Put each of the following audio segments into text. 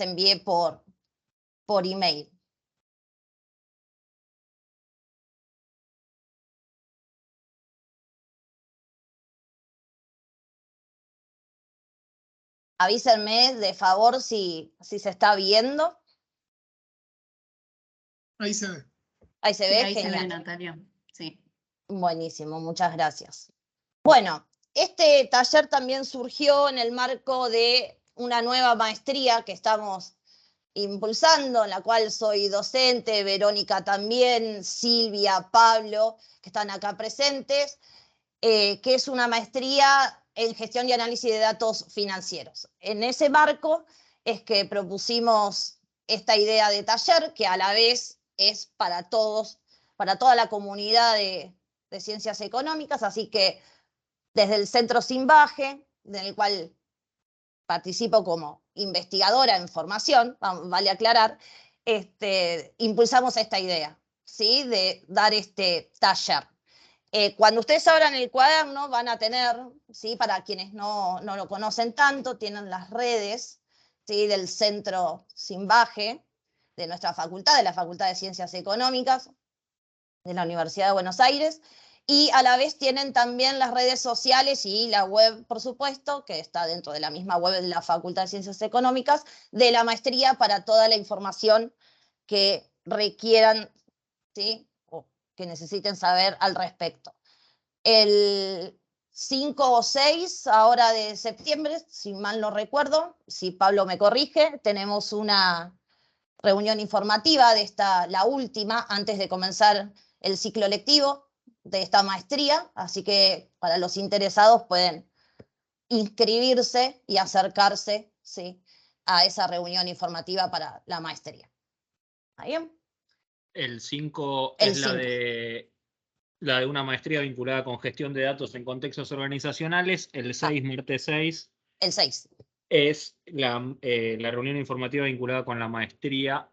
envié por email. Avísenme de favor si se está viendo. Ahí se ve. Ahí se ve, ahí genial. se ve, Natalia. Sí. Buenísimo, muchas gracias. Bueno, este taller también surgió en el marco de una nueva maestría que estamos impulsando, en la cual soy docente, Verónica también, Silvia, Pablo, que están acá presentes, que es una maestría en gestión y análisis de datos financieros. En ese marco es que propusimos esta idea de taller, que a la vez es para todos, para toda la comunidad de ciencias económicas, así que desde el Centro Simbaje, en el cual participo como investigadora en formación, vale aclarar, impulsamos esta idea, ¿sí? De dar este taller. Cuando ustedes abran el cuaderno van a tener, ¿sí? Para quienes no lo conocen tanto, tienen las redes, ¿sí? Del Centro Simbaje, de nuestra facultad, de la Facultad de Ciencias Económicas, de la Universidad de Buenos Aires, y a la vez tienen también las redes sociales y la web, por supuesto, que está dentro de la misma web de la Facultad de Ciencias Económicas, de la maestría para toda la información que requieran, ¿sí? O que necesiten saber al respecto. El 5 o 6 ahora de septiembre, si mal no recuerdo, si Pablo me corrige, tenemos una reunión informativa de esta, la última, antes de comenzar el ciclo lectivo de esta maestría, así que para los interesados pueden inscribirse y acercarse, ¿sí? A esa reunión informativa para la maestría. ¿Está bien? El 5 El es 5. La de una maestría vinculada con gestión de datos en contextos organizacionales. El 6, martes 6. El 6. Es la reunión informativa vinculada con la maestría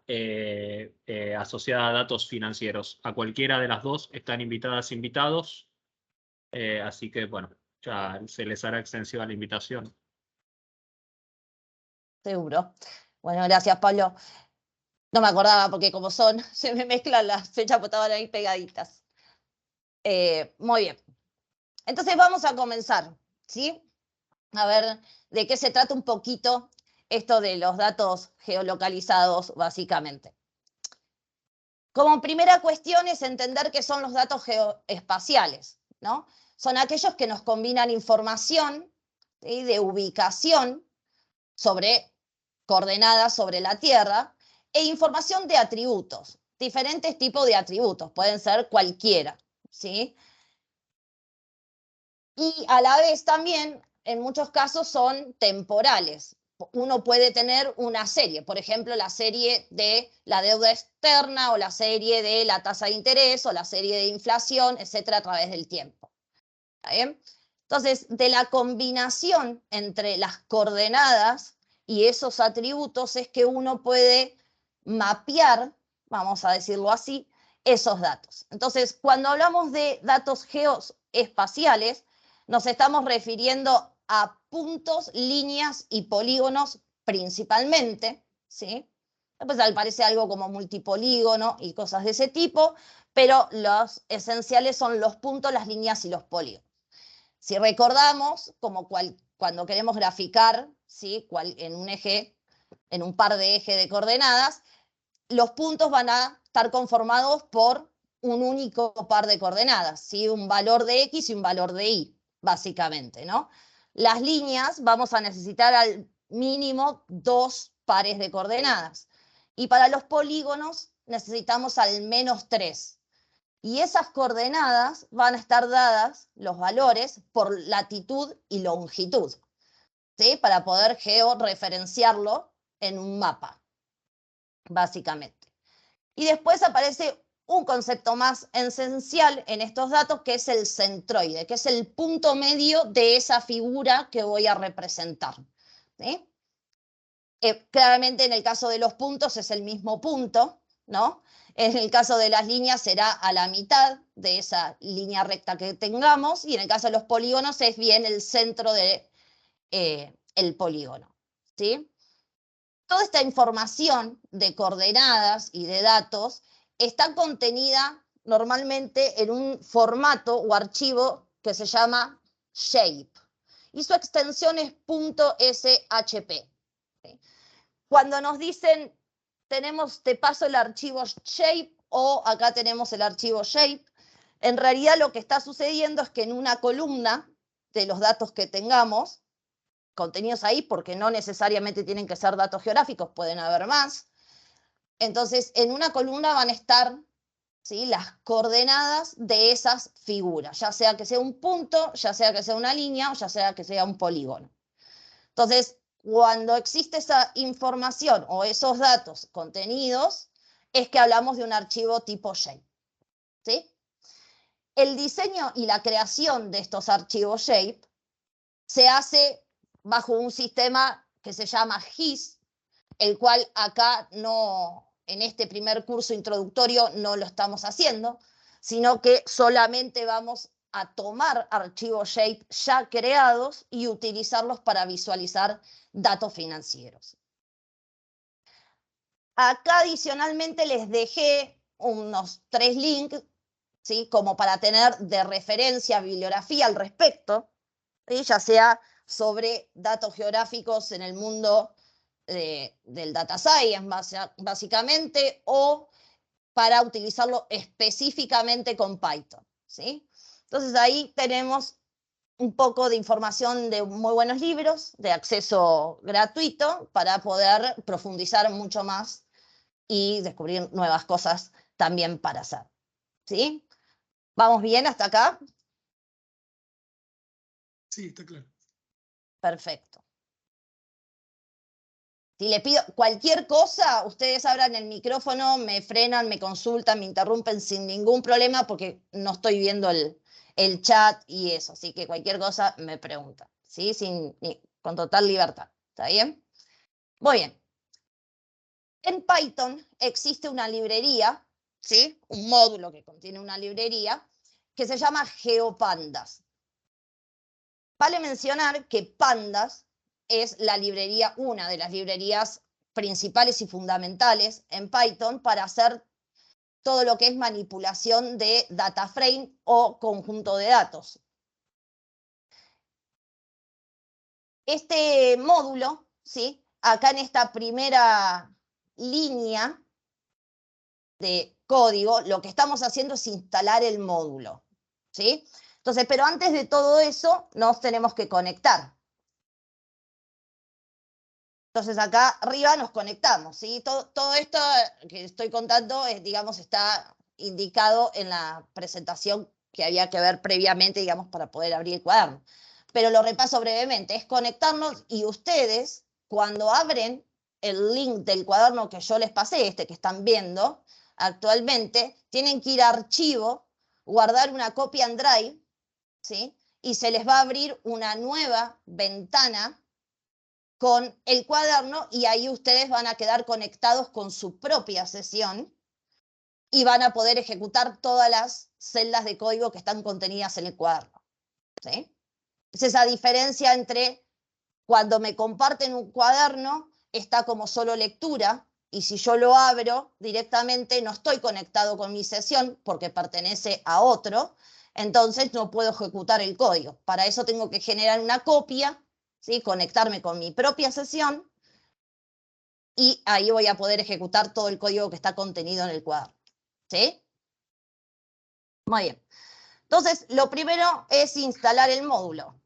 asociada a datos financieros. A cualquiera de las dos están invitadas, invitados. Así que, bueno, ya se les hará extensiva la invitación. Seguro. Bueno, gracias, Pablo. No me acordaba porque como se me mezclan las fechas porque estaban ahí pegaditas. Muy bien. Entonces vamos a comenzar, ¿sí? A ver de qué se trata un poquito esto de los datos geolocalizados, básicamente. Como primera cuestión es entender qué son los datos geoespaciales, ¿no? Son aquellos que nos combinan información, ¿sí? De ubicación sobre coordenadas sobre la Tierra e información de atributos, diferentes tipos de atributos, pueden ser cualquiera, ¿sí? Y a la vez también, en muchos casos, son temporales. Uno puede tener una serie, por ejemplo, la serie de la deuda externa o la serie de la tasa de interés o la serie de inflación, etcétera, a través del tiempo. ¿Está bien? Entonces, de la combinación entre las coordenadas y esos atributos es que uno puede mapear, vamos a decirlo así, esos datos. Entonces, cuando hablamos de datos geoespaciales, nos estamos refiriendo a puntos, líneas y polígonos principalmente, ¿sí? Después aparece algo como multipolígono y cosas de ese tipo, pero los esenciales son los puntos, las líneas y los polígonos. Si recordamos, como cuando queremos graficar, ¿sí? En un eje, en un par de ejes de coordenadas, los puntos van a estar conformados por un único par de coordenadas, ¿sí? Un valor de X y un valor de Y, básicamente, ¿no? Las líneas vamos a necesitar al mínimo 2 pares de coordenadas. Y para los polígonos necesitamos al menos 3. Y esas coordenadas van a estar dadas, los valores, por latitud y longitud, ¿sí? Para poder georreferenciarlo en un mapa, básicamente. Y después aparece un concepto más esencial en estos datos, que es el centroide, que es el punto medio de esa figura que voy a representar, ¿sí? Claramente en el caso de los puntos es el mismo punto, ¿no? En el caso de las líneas será a la mitad de esa línea recta que tengamos, y en el caso de los polígonos es bien el centro del polígono, ¿sí? toda esta información de coordenadas y de datos está contenida normalmente en un formato o archivo que se llama shape. Y su extensión es .shp. Cuando nos dicen, te paso el archivo shape o acá tenemos el archivo shape, en realidad lo que está sucediendo es que en una columna de los datos que tengamos, contenidos ahí, porque no necesariamente tienen que ser datos geográficos, pueden haber más. Entonces, en una columna van a estar, ¿sí?, las coordenadas de esas figuras, ya sea que sea un punto, ya sea que sea una línea o ya sea que sea un polígono. Entonces, cuando existe esa información o esos datos contenidos, es que hablamos de un archivo tipo shape, ¿sí? El diseño y la creación de estos archivos shape se hace bajo un sistema que se llama GIS, el cual acá en este primer curso introductorio no lo estamos haciendo, sino que solamente vamos a tomar archivos shape ya creados y utilizarlos para visualizar datos financieros. Acá adicionalmente les dejé unos 3 links, ¿sí?, como para tener de referencia bibliografía al respecto, ¿sí?, ya sea sobre datos geográficos en el mundo del data science, básicamente, o para utilizarlo específicamente con Python, ¿sí? Entonces ahí tenemos un poco de información de muy buenos libros de acceso gratuito para poder profundizar mucho más y descubrir nuevas cosas también para hacer, ¿sí? ¿Vamos bien hasta acá? Sí, está claro. Perfecto. Si le pido cualquier cosa, ustedes abran el micrófono, me frenan, me consultan, me interrumpen sin ningún problema porque no estoy viendo el chat y eso. Así que cualquier cosa me preguntan, ¿sí? Con total libertad. ¿Está bien? Muy bien. En Python existe una librería, ¿sí?, un módulo que contiene una librería que se llama GeoPandas. Vale mencionar que Pandas es una de las librerías principales y fundamentales en Python para hacer todo lo que es manipulación de data frame o conjunto de datos. Este módulo, ¿sí?, acá en esta primera línea de código, lo que estamos haciendo es instalar el módulo, ¿sí? Entonces, pero antes de todo eso, nos tenemos que conectar. Entonces acá arriba nos conectamos, ¿sí? Todo esto que estoy contando digamos, está indicado en la presentación que había que ver previamente, digamos, para poder abrir el cuaderno. Pero lo repaso brevemente, es conectarnos y ustedes, cuando abren el link del cuaderno que yo les pasé, que están viendo actualmente, tienen que ir a Archivo, guardar una copia en Drive, ¿sí?, y se les va a abrir una nueva ventana con el cuaderno y ahí ustedes van a quedar conectados con su propia sesión y van a poder ejecutar todas las celdas de código que están contenidas en el cuaderno, ¿sí? Es esa diferencia entre cuando me comparten un cuaderno, está como solo lectura, y si yo lo abro directamente no estoy conectado con mi sesión porque pertenece a otro, entonces no puedo ejecutar el código. Para eso tengo que generar una copia, ¿sí?, conectarme con mi propia sesión y ahí voy a poder ejecutar todo el código que está contenido en el cuaderno, ¿sí? Muy bien. Entonces, lo primero es instalar el módulo.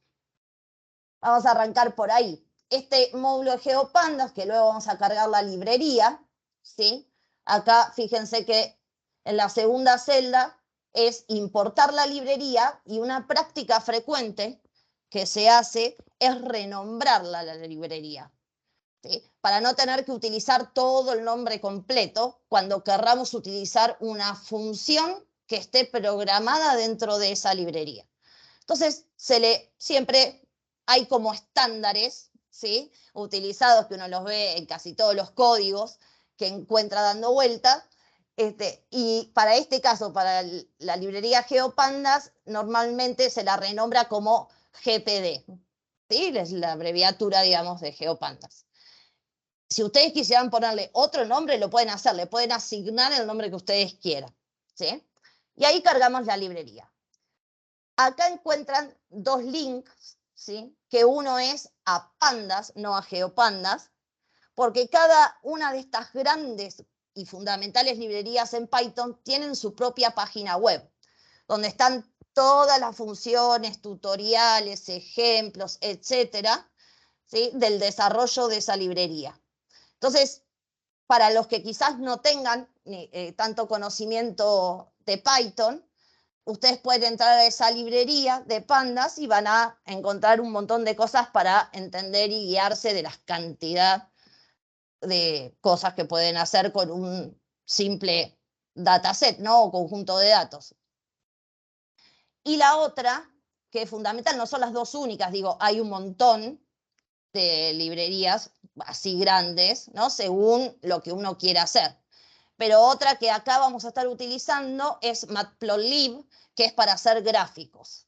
Vamos a arrancar por ahí. Este módulo de GeoPandas, que luego vamos a cargar la librería, ¿sí? Acá fíjense que en la segunda celda es importar la librería y una práctica frecuente que se hace es renombrarla la librería, ¿sí?, para no tener que utilizar todo el nombre completo cuando querramos utilizar una función que esté programada dentro de esa librería. Entonces, siempre hay como estándares, ¿sí?, utilizados, que uno los ve en casi todos los códigos que encuentra dando vuelta, y para este caso, para la librería GeoPandas, normalmente se la renombra como GPD, ¿sí?, es la abreviatura, digamos, de GeoPandas. Si ustedes quisieran ponerle otro nombre, lo pueden hacer, le pueden asignar el nombre que ustedes quieran, ¿sí? Y ahí cargamos la librería. Acá encuentran dos links, ¿sí? Que uno es a Pandas, no a GeoPandas, porque cada una de estas grandes y fundamentales librerías en Python tienen su propia página web, donde están todas las funciones, tutoriales, ejemplos, etcétera, ¿sí? Del desarrollo de esa librería. Entonces, para los que quizás no tengan tanto conocimiento de Python, ustedes pueden entrar a esa librería de Pandas y van a encontrar un montón de cosas para entender y guiarse de las cantidad de cosas que pueden hacer con un simple dataset, ¿no? O conjunto de datos. Y la otra, que es fundamental, no son las dos únicas, digo, hay un montón de librerías así grandes, ¿no? Según lo que uno quiera hacer. Pero otra que acá vamos a estar utilizando es Matplotlib, que es para hacer gráficos,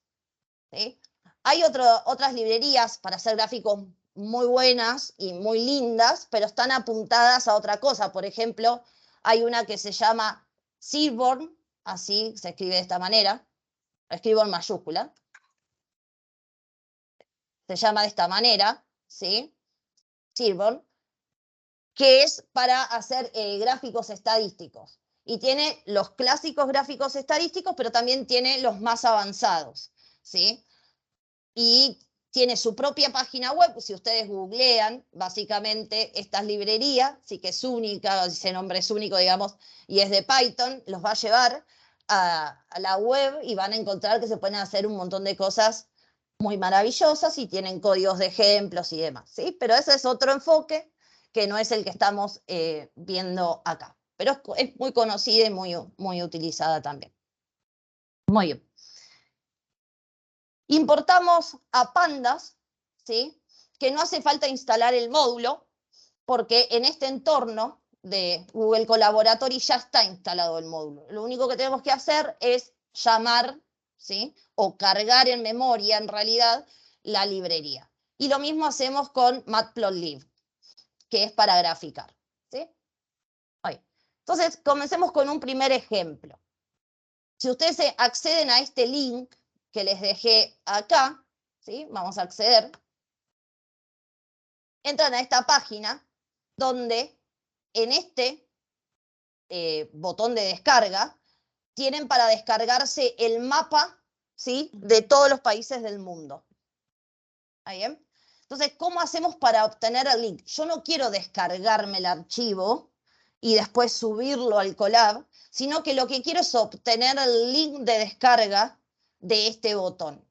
¿sí? Hay otras librerías para hacer gráficos muy buenas y muy lindas, pero están apuntadas a otra cosa. Por ejemplo, hay una que se llama Seaborn, así se escribe de esta manera, la escribo en mayúscula, se llama de esta manera, ¿sí? Seaborn, que es para hacer gráficos estadísticos. Y tiene los clásicos gráficos estadísticos, pero también tiene los más avanzados, ¿sí? Y tiene su propia página web. Si ustedes googlean, básicamente, estas librerías, sí que es única, ese nombre es único, digamos, y es de Python, los va a llevar a la web y van a encontrar que se pueden hacer un montón de cosas muy maravillosas y tienen códigos de ejemplos y demás, ¿sí? Pero ese es otro enfoque que no es el que estamos viendo acá. Pero es muy conocida y muy utilizada también. Muy bien. Importamos a Pandas, ¿sí? Que no hace falta instalar el módulo, porque en este entorno de Google Colaboratory ya está instalado el módulo. Lo único que tenemos que hacer es llamar, ¿sí? O cargar en memoria, en realidad, la librería. Y lo mismo hacemos con Matplotlib, que es para graficar, ¿sí? Ahí. Entonces, comencemos con un primer ejemplo. Si ustedes acceden a este link que les dejé acá, ¿sí? Vamos a acceder. Entran a esta página donde en este botón de descarga tienen para descargarse el mapa, ¿sí? De todos los países del mundo. ¿Ahí bien? Entonces, ¿cómo hacemos para obtener el link? Yo no quiero descargarme el archivo y después subirlo al Colab, sino que lo que quiero es obtener el link de descarga de este botón.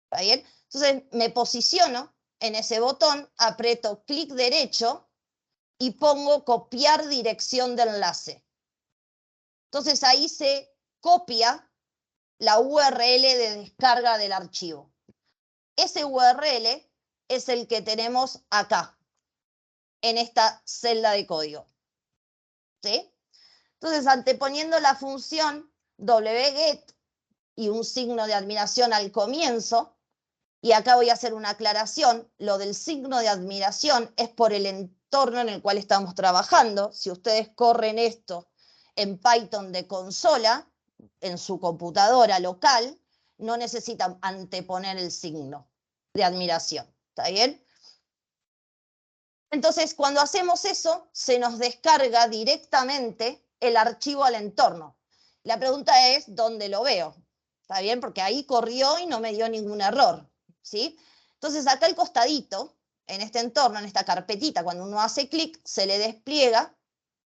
¿Está bien? Entonces me posiciono en ese botón, aprieto clic derecho y pongo copiar dirección de enlace. Entonces ahí se copia la URL de descarga del archivo. Ese URL es el que tenemos acá, en esta celda de código, ¿sí? Entonces, anteponiendo la función wget y un signo de admiración al comienzo, y acá voy a hacer una aclaración, lo del signo de admiración es por el entorno en el cual estamos trabajando. Si ustedes corren esto en Python de consola, en su computadora local, no necesitan anteponer el signo de admiración, ¿está bien? Entonces, cuando hacemos eso, se nos descarga directamente el archivo al entorno. La pregunta es, ¿dónde lo veo? ¿Está bien? Porque ahí corrió y no me dio ningún error, ¿sí? Entonces, acá al costadito, en este entorno, en esta carpetita, cuando uno hace clic, se le despliega,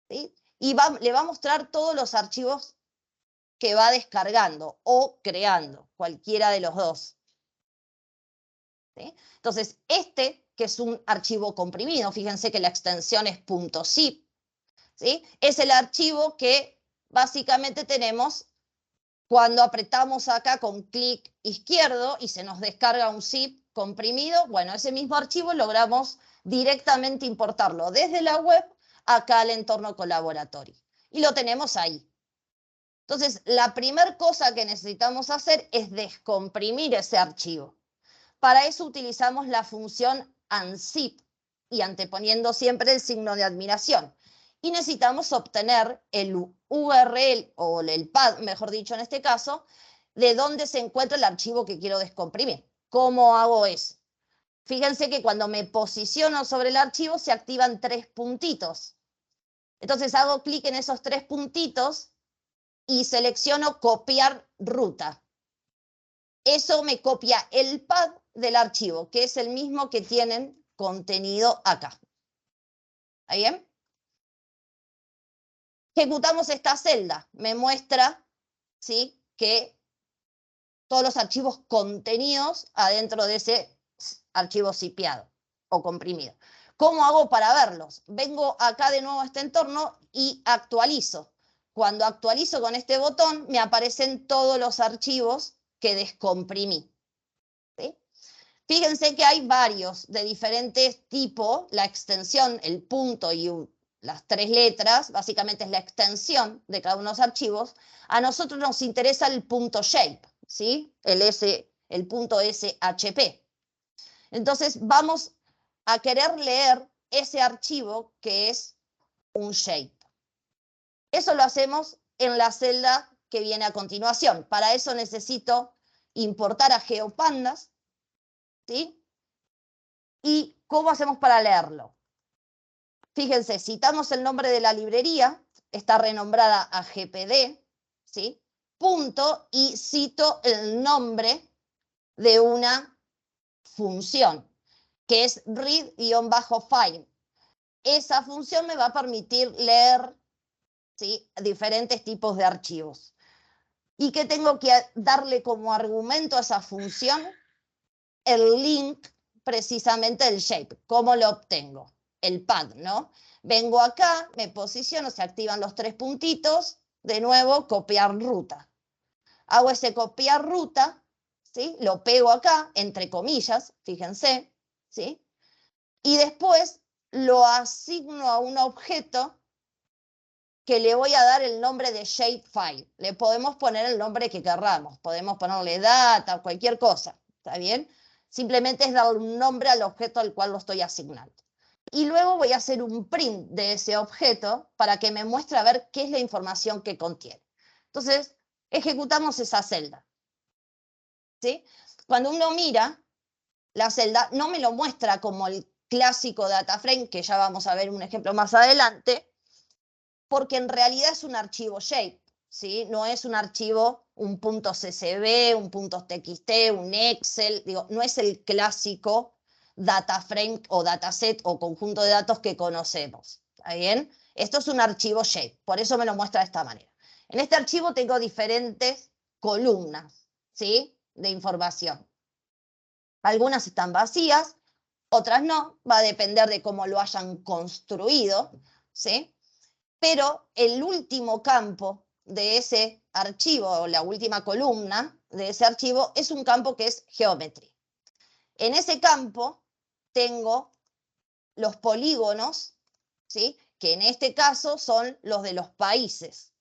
¿sí? Y le va a mostrar todos los archivos que va descargando o creando, cualquiera de los dos, ¿sí? Entonces, este, que es un archivo comprimido, fíjense que la extensión es .zip, ¿sí? Es el archivo que básicamente tenemos cuando apretamos acá con clic izquierdo y se nos descarga un zip comprimido. Bueno, ese mismo archivo logramos directamente importarlo desde la web acá al entorno Colaboratory. Y lo tenemos ahí. Entonces, la primera cosa que necesitamos hacer es descomprimir ese archivo. Para eso utilizamos la función unzip, y anteponiendo siempre el signo de admiración. Y necesitamos obtener el URL, o el path, mejor dicho en este caso, de dónde se encuentra el archivo que quiero descomprimir. ¿Cómo hago eso? Fíjense que cuando me posiciono sobre el archivo se activan 3 puntitos. Entonces hago clic en esos 3 puntitos y selecciono copiar ruta. Eso me copia el path del archivo, que es el mismo que tienen contenido acá. ¿Está bien? Ejecutamos esta celda. Me muestra, ¿sí?, que todos los archivos contenidos adentro de ese archivo zipeado o comprimido. ¿Cómo hago para verlos? Vengo acá de nuevo a este entorno y actualizo. Cuando actualizo con este botón, me aparecen todos los archivos que descomprimí. ¿Sí? Fíjense que hay varios de diferentes tipos. La extensión, el punto y las 3 letras, básicamente es la extensión de cada uno de los archivos. A nosotros nos interesa el punto shape, ¿sí? El punto SHP. Entonces vamos a querer leer ese archivo que es un shape. Eso lo hacemos en la celda que viene a continuación. Para eso necesito importar a GeoPandas, ¿sí? ¿Y cómo hacemos para leerlo? Fíjense, citamos el nombre de la librería, está renombrada a GPD, ¿sí? Punto, y cito el nombre de una función, que es read-find. Esa función me va a permitir leer, ¿sí?, diferentes tipos de archivos. ¿Y qué tengo que darle como argumento a esa función? El link, precisamente del shape. ¿Cómo lo obtengo? El path, ¿no? Vengo acá, me posiciono, se activan los 3 puntitos, de nuevo, copiar ruta. Hago ese copiar ruta, ¿sí? Lo pego acá, entre comillas, fíjense, ¿sí? Y después lo asigno a un objeto que le voy a dar el nombre de shapefile. Le podemos poner el nombre que querramos, podemos ponerle data, cualquier cosa, ¿está bien? Simplemente es darle un nombre al objeto al cual lo estoy asignando. Y luego voy a hacer un print de ese objeto para que me muestre a ver qué es la información que contiene. Entonces, ejecutamos esa celda, ¿sí? Cuando uno mira la celda, no me lo muestra como el clásico data frame, que ya vamos a ver un ejemplo más adelante, porque en realidad es un archivo shape, ¿sí? No es un archivo, un punto .csv, un punto .txt, un Excel, digo, no es el clásico data frame o dataset o conjunto de datos que conocemos, ¿está bien? Esto es un archivo shape, por eso me lo muestra de esta manera. En este archivo tengo diferentes columnas, ¿sí?, de información. Algunas están vacías, otras no, va a depender de cómo lo hayan construido, ¿sí? Pero el último campo de ese archivo, o la última columna de ese archivo, es un campo que es geometría. En ese campo tengo los polígonos, ¿sí?, que en este caso son los de los países.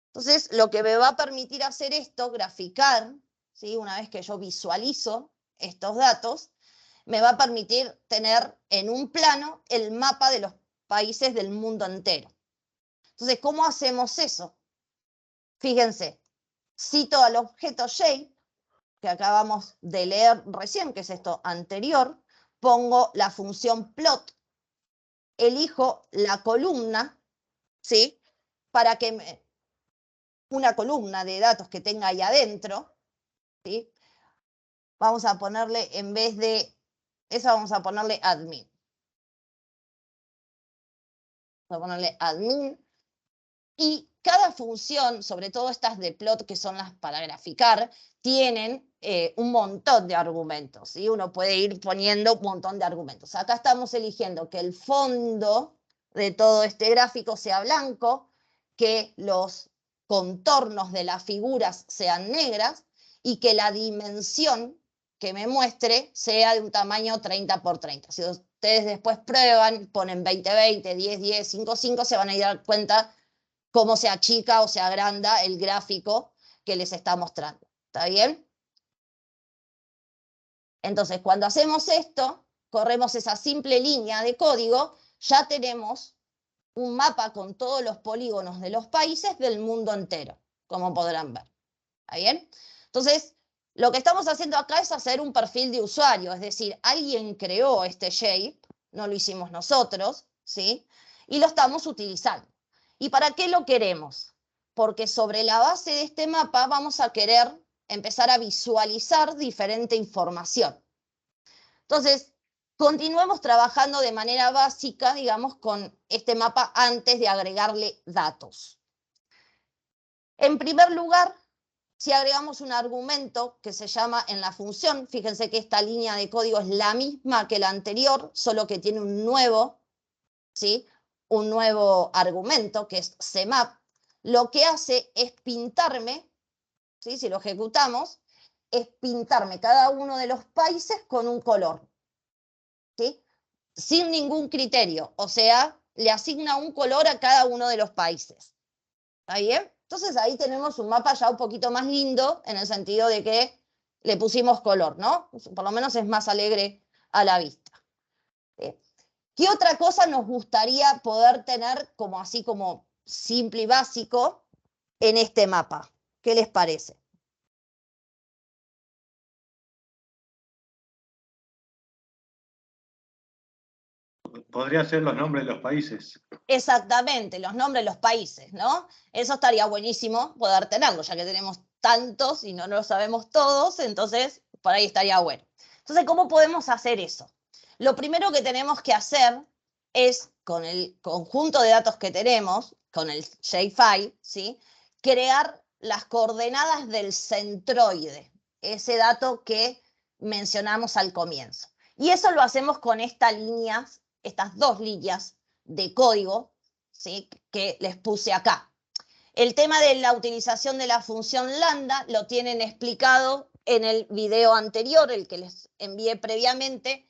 Entonces, lo que me va a permitir hacer esto, graficar, ¿sí?, una vez que yo visualizo estos datos, me va a permitir tener en un plano el mapa de los países del mundo entero. Entonces, ¿cómo hacemos eso? Fíjense, cito al objeto shape, que acabamos de leer recién, que es esto anterior, pongo la función plot, elijo la columna, ¿sí?, para que una columna de datos que tenga ahí adentro, ¿sí?, vamos a ponerle, en vez de esa, vamos a ponerle admin. Vamos a ponerle admin. Y cada función, sobre todo estas de plot, que son las para graficar, tienen un montón de argumentos, ¿sí? Uno puede ir poniendo un montón de argumentos. Acá estamos eligiendo que el fondo de todo este gráfico sea blanco, que los contornos de las figuras sean negras y que la dimensión que me muestre sea de un tamaño 30 por 30. Si ustedes después prueban, ponen 20-20, 10-10, 5-5, se van a dar cuenta cómo se achica o se agranda el gráfico que les está mostrando. ¿Está bien? Entonces, cuando hacemos esto, corremos esa simple línea de código, ya tenemos un mapa con todos los polígonos de los países del mundo entero, como podrán ver. ¿Está bien? Entonces, lo que estamos haciendo acá es hacer un perfil de usuario, es decir, alguien creó este shape, no lo hicimos nosotros, ¿sí? Y lo estamos utilizando. ¿Y para qué lo queremos? Porque sobre la base de este mapa vamos a querer empezar a visualizar diferente información. Entonces, continuemos trabajando de manera básica, digamos, con este mapa antes de agregarle datos. En primer lugar, si agregamos un argumento que se llama en la función, fíjense que esta línea de código es la misma que la anterior, solo que tiene un nuevo, ¿sí? Un nuevo argumento que es cmap, lo que hace es pintarme, ¿sí? Si lo ejecutamos, es pintarme cada uno de los países con un color, ¿sí? Sin ningún criterio, o sea, le asigna un color a cada uno de los países. ¿Está bien? Entonces ahí tenemos un mapa ya un poquito más lindo, en el sentido de que le pusimos color, ¿no? Por lo menos es más alegre a la vista. ¿Sí? ¿Qué otra cosa nos gustaría poder tener como así como simple y básico en este mapa? ¿Qué les parece? Podría ser los nombres de los países. Exactamente, los nombres de los países, ¿no? Eso estaría buenísimo poder tenerlo, ya que tenemos tantos y no lo sabemos todos, entonces por ahí estaría bueno. Entonces, ¿cómo podemos hacer eso? Lo primero que tenemos que hacer es, con el conjunto de datos que tenemos, con el shapefile, ¿sí? Crear las coordenadas del centroide, ese dato que mencionamos al comienzo. Y eso lo hacemos con estas dos líneas de código, ¿sí? Que les puse acá. El tema de la utilización de la función lambda lo tienen explicado en el video anterior, el que les envié previamente,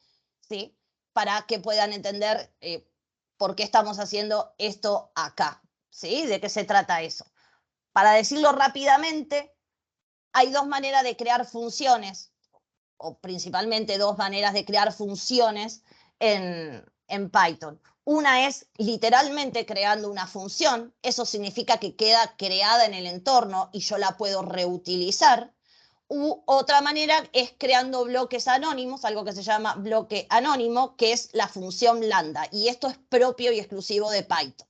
¿sí? Para que puedan entender por qué estamos haciendo esto acá, ¿sí? ¿De qué se trata eso? Para decirlo rápidamente, hay dos maneras de crear funciones, o principalmente dos maneras de crear funciones en Python. Una es literalmente creando una función, eso significa que queda creada en el entorno y yo la puedo reutilizar. U otra manera es creando bloques anónimos, algo que se llama bloque anónimo, que es la función lambda, y esto es propio y exclusivo de Python.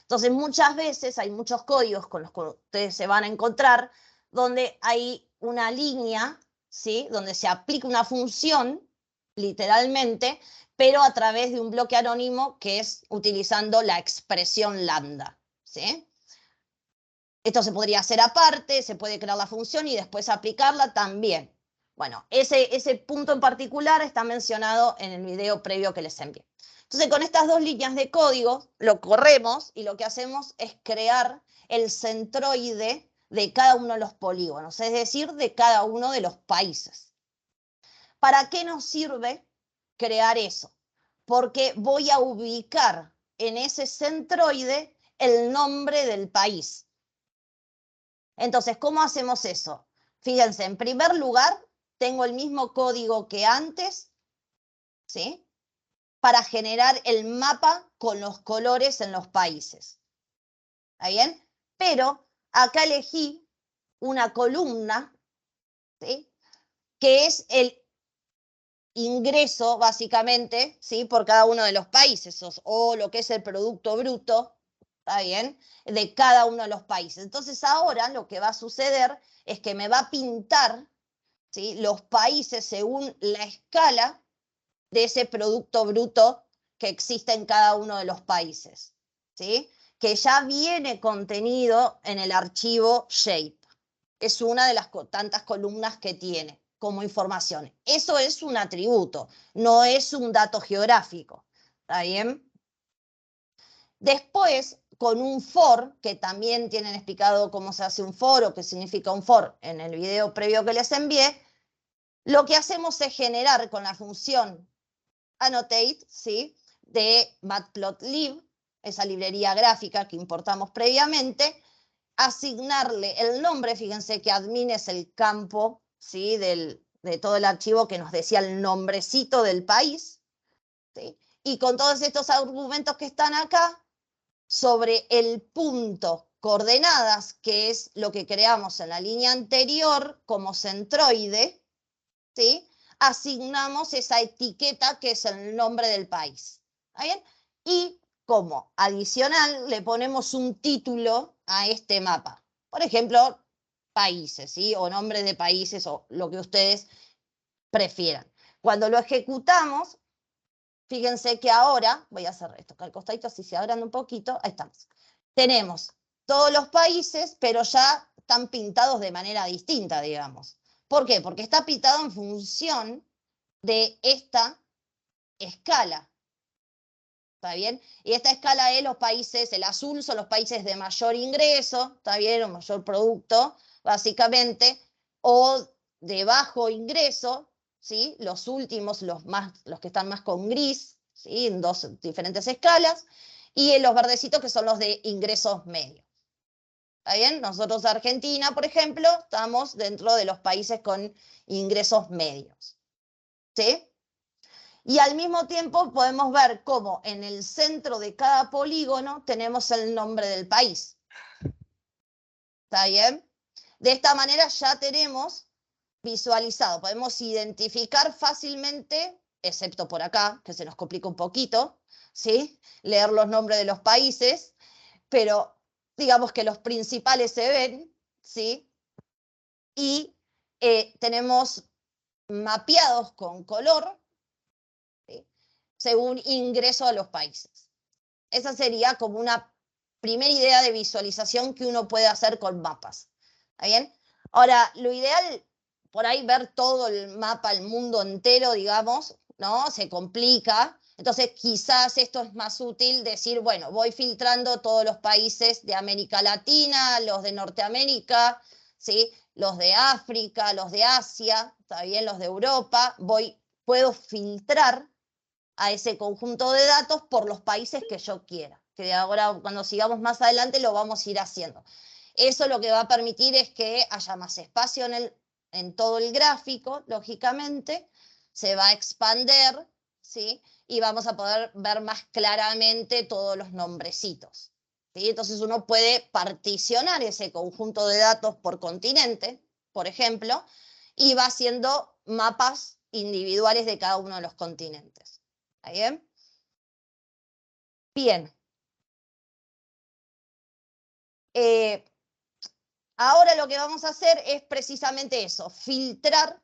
Entonces, muchas veces hay muchos códigos con los que ustedes se van a encontrar donde hay una línea, ¿sí? Donde se aplica una función, literalmente, pero a través de un bloque anónimo que es utilizando la expresión lambda, ¿sí? Esto se podría hacer aparte, se puede crear la función y después aplicarla también. Bueno, ese punto en particular está mencionado en el video previo que les envié. Entonces, con estas dos líneas de código, lo corremos y lo que hacemos es crear el centroide de cada uno de los polígonos, es decir, de cada uno de los países. ¿Para qué nos sirve crear eso? Porque voy a ubicar en ese centroide el nombre del país. Entonces, ¿cómo hacemos eso? Fíjense, en primer lugar, tengo el mismo código que antes, ¿sí? Para generar el mapa con los colores en los países. ¿Está bien? Pero acá elegí una columna, ¿sí? Que es el ingreso, básicamente, ¿sí? Por cada uno de los países, o lo que es el Producto Bruto, ¿está bien? De cada uno de los países. Entonces ahora lo que va a suceder es que me va a pintar, ¿sí? Los países según la escala de ese Producto Bruto que existe en cada uno de los países, ¿sí? Que ya viene contenido en el archivo shape. Es una de las tantas columnas que tiene como información. Eso es un atributo, no es un dato geográfico. ¿Está bien? Después, con un for, que también tienen explicado cómo se hace un for o qué significa un for en el video previo que les envié, lo que hacemos es generar con la función annotate, ¿sí? De matplotlib, esa librería gráfica que importamos previamente, asignarle el nombre, fíjense que admin es el campo, ¿sí? De todo el archivo que nos decía el nombrecito del país, ¿sí? Y con todos estos argumentos que están acá, sobre el punto coordenadas, que es lo que creamos en la línea anterior como centroide, ¿sí? Asignamos esa etiqueta que es el nombre del país. ¿Está bien? Y como adicional le ponemos un título a este mapa. Por ejemplo, países, ¿sí? O nombres de países o lo que ustedes prefieran. Cuando lo ejecutamos, fíjense que ahora, voy a hacer esto acá al costadito, así se abran un poquito, ahí estamos. Tenemos todos los países, pero ya están pintados de manera distinta, digamos. ¿Por qué? Porque está pintado en función de esta escala. ¿Está bien? Y esta escala es los países, el azul son los países de mayor ingreso, ¿está bien? O mayor producto, básicamente, o de bajo ingreso, ¿sí? Los últimos, los que están más con gris, ¿sí? En dos diferentes escalas, y en los verdecitos que son los de ingresos medios. ¿Está bien? Nosotros, Argentina, por ejemplo, estamos dentro de los países con ingresos medios. ¿Sí? Y al mismo tiempo podemos ver cómo en el centro de cada polígono tenemos el nombre del país. ¿Está bien? De esta manera ya tenemos visualizado, podemos identificar fácilmente, excepto por acá, que se nos complica un poquito, ¿sí? Leer los nombres de los países, pero digamos que los principales se ven, ¿sí? Y tenemos mapeados con color, ¿sí? Según ingreso a los países. Esa sería como una primera idea de visualización que uno puede hacer con mapas. ¿Está bien? Ahora, lo ideal, por ahí ver todo el mapa, el mundo entero, digamos, ¿no? Se complica. Entonces, quizás esto es más útil decir, bueno, voy filtrando todos los países de América Latina, los de Norteamérica, ¿sí? Los de África, los de Asia, ¿está bien? Los de Europa. Puedo filtrar a ese conjunto de datos por los países que yo quiera. Que ahora, cuando sigamos más adelante, lo vamos a ir haciendo. Eso lo que va a permitir es que haya más espacio en todo el gráfico, lógicamente, se va a expander, ¿sí? Y vamos a poder ver más claramente todos los nombrecitos. ¿Sí? Entonces uno puede particionar ese conjunto de datos por continente, por ejemplo, y va haciendo mapas individuales de cada uno de los continentes. ¿Está bien? Bien. Ahora lo que vamos a hacer es precisamente eso, filtrar,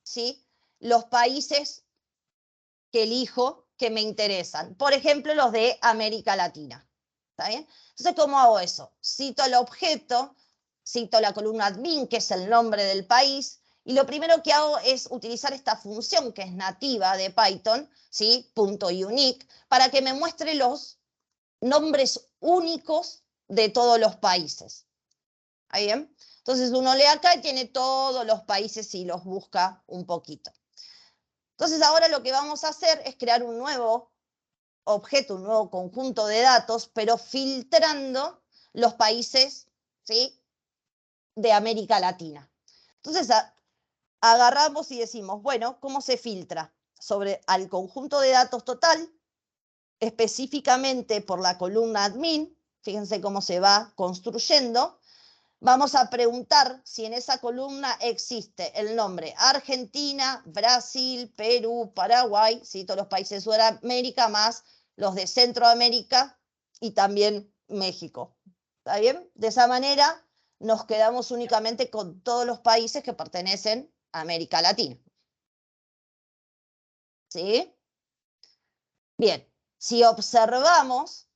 ¿sí? Los países que elijo que me interesan. Por ejemplo, los de América Latina. ¿Está bien? Entonces, ¿cómo hago eso? Cito el objeto, cito la columna admin, que es el nombre del país, y lo primero que hago es utilizar esta función que es nativa de Python, ¿sí? .unique, para que me muestre los nombres únicos de todos los países. ¿Ahí bien? Entonces uno lee acá y tiene todos los países y los busca un poquito. Entonces ahora lo que vamos a hacer es crear un nuevo objeto, un nuevo conjunto de datos, pero filtrando los países, ¿sí? De América Latina. Entonces agarramos y decimos, bueno, ¿cómo se filtra? Sobre al conjunto de datos total, específicamente por la columna admin, fíjense cómo se va construyendo. Vamos a preguntar si en esa columna existe el nombre Argentina, Brasil, Perú, Paraguay, ¿sí? Todos los países de Sudamérica, más los de Centroamérica y también México. ¿Está bien? De esa manera nos quedamos únicamente con todos los países que pertenecen a América Latina. ¿Sí? Bien, si observamos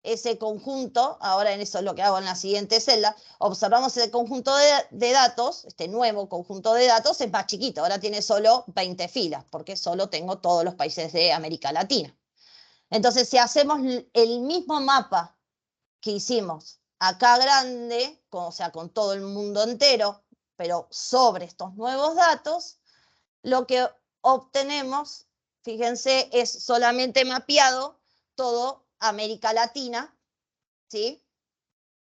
ese conjunto, ahora en eso es lo que hago en la siguiente celda, observamos el conjunto de datos, este nuevo conjunto de datos es más chiquito, ahora tiene solo 20 filas, porque solo tengo todos los países de América Latina. Entonces, si hacemos el mismo mapa que hicimos acá grande, o sea, con todo el mundo entero, pero sobre estos nuevos datos, lo que obtenemos, fíjense, es solamente mapeado todo América Latina, ¿sí?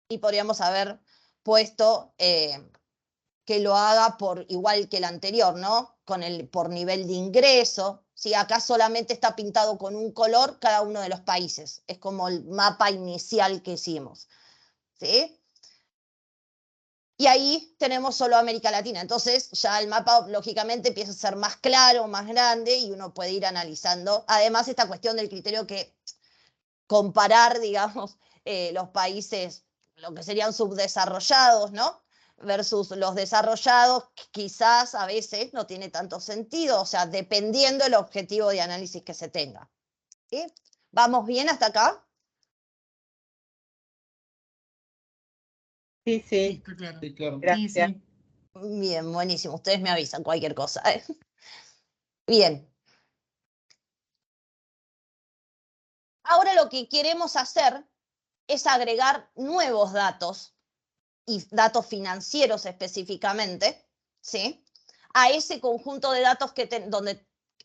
Y podríamos haber puesto que lo haga igual que el anterior, ¿no? Por nivel de ingreso, ¿sí? Acá solamente está pintado con un color cada uno de los países. Es como el mapa inicial que hicimos, ¿sí? Y ahí tenemos solo América Latina. Entonces ya el mapa, lógicamente, empieza a ser más claro, más grande, y uno puede ir analizando. Además, esta cuestión del criterio que comparar, digamos, los países, lo que serían subdesarrollados, ¿no? Versus los desarrollados, quizás a veces no tiene tanto sentido, o sea, dependiendo del objetivo de análisis que se tenga. ¿Sí? ¿Vamos bien hasta acá? Sí, sí. Está claro. Sí, claro. Sí, Gracias. sí. Bien, buenísimo. Ustedes me avisan cualquier cosa. Bien. Ahora lo que queremos hacer es agregar nuevos datos, y datos financieros específicamente, ¿sí? A ese conjunto de datos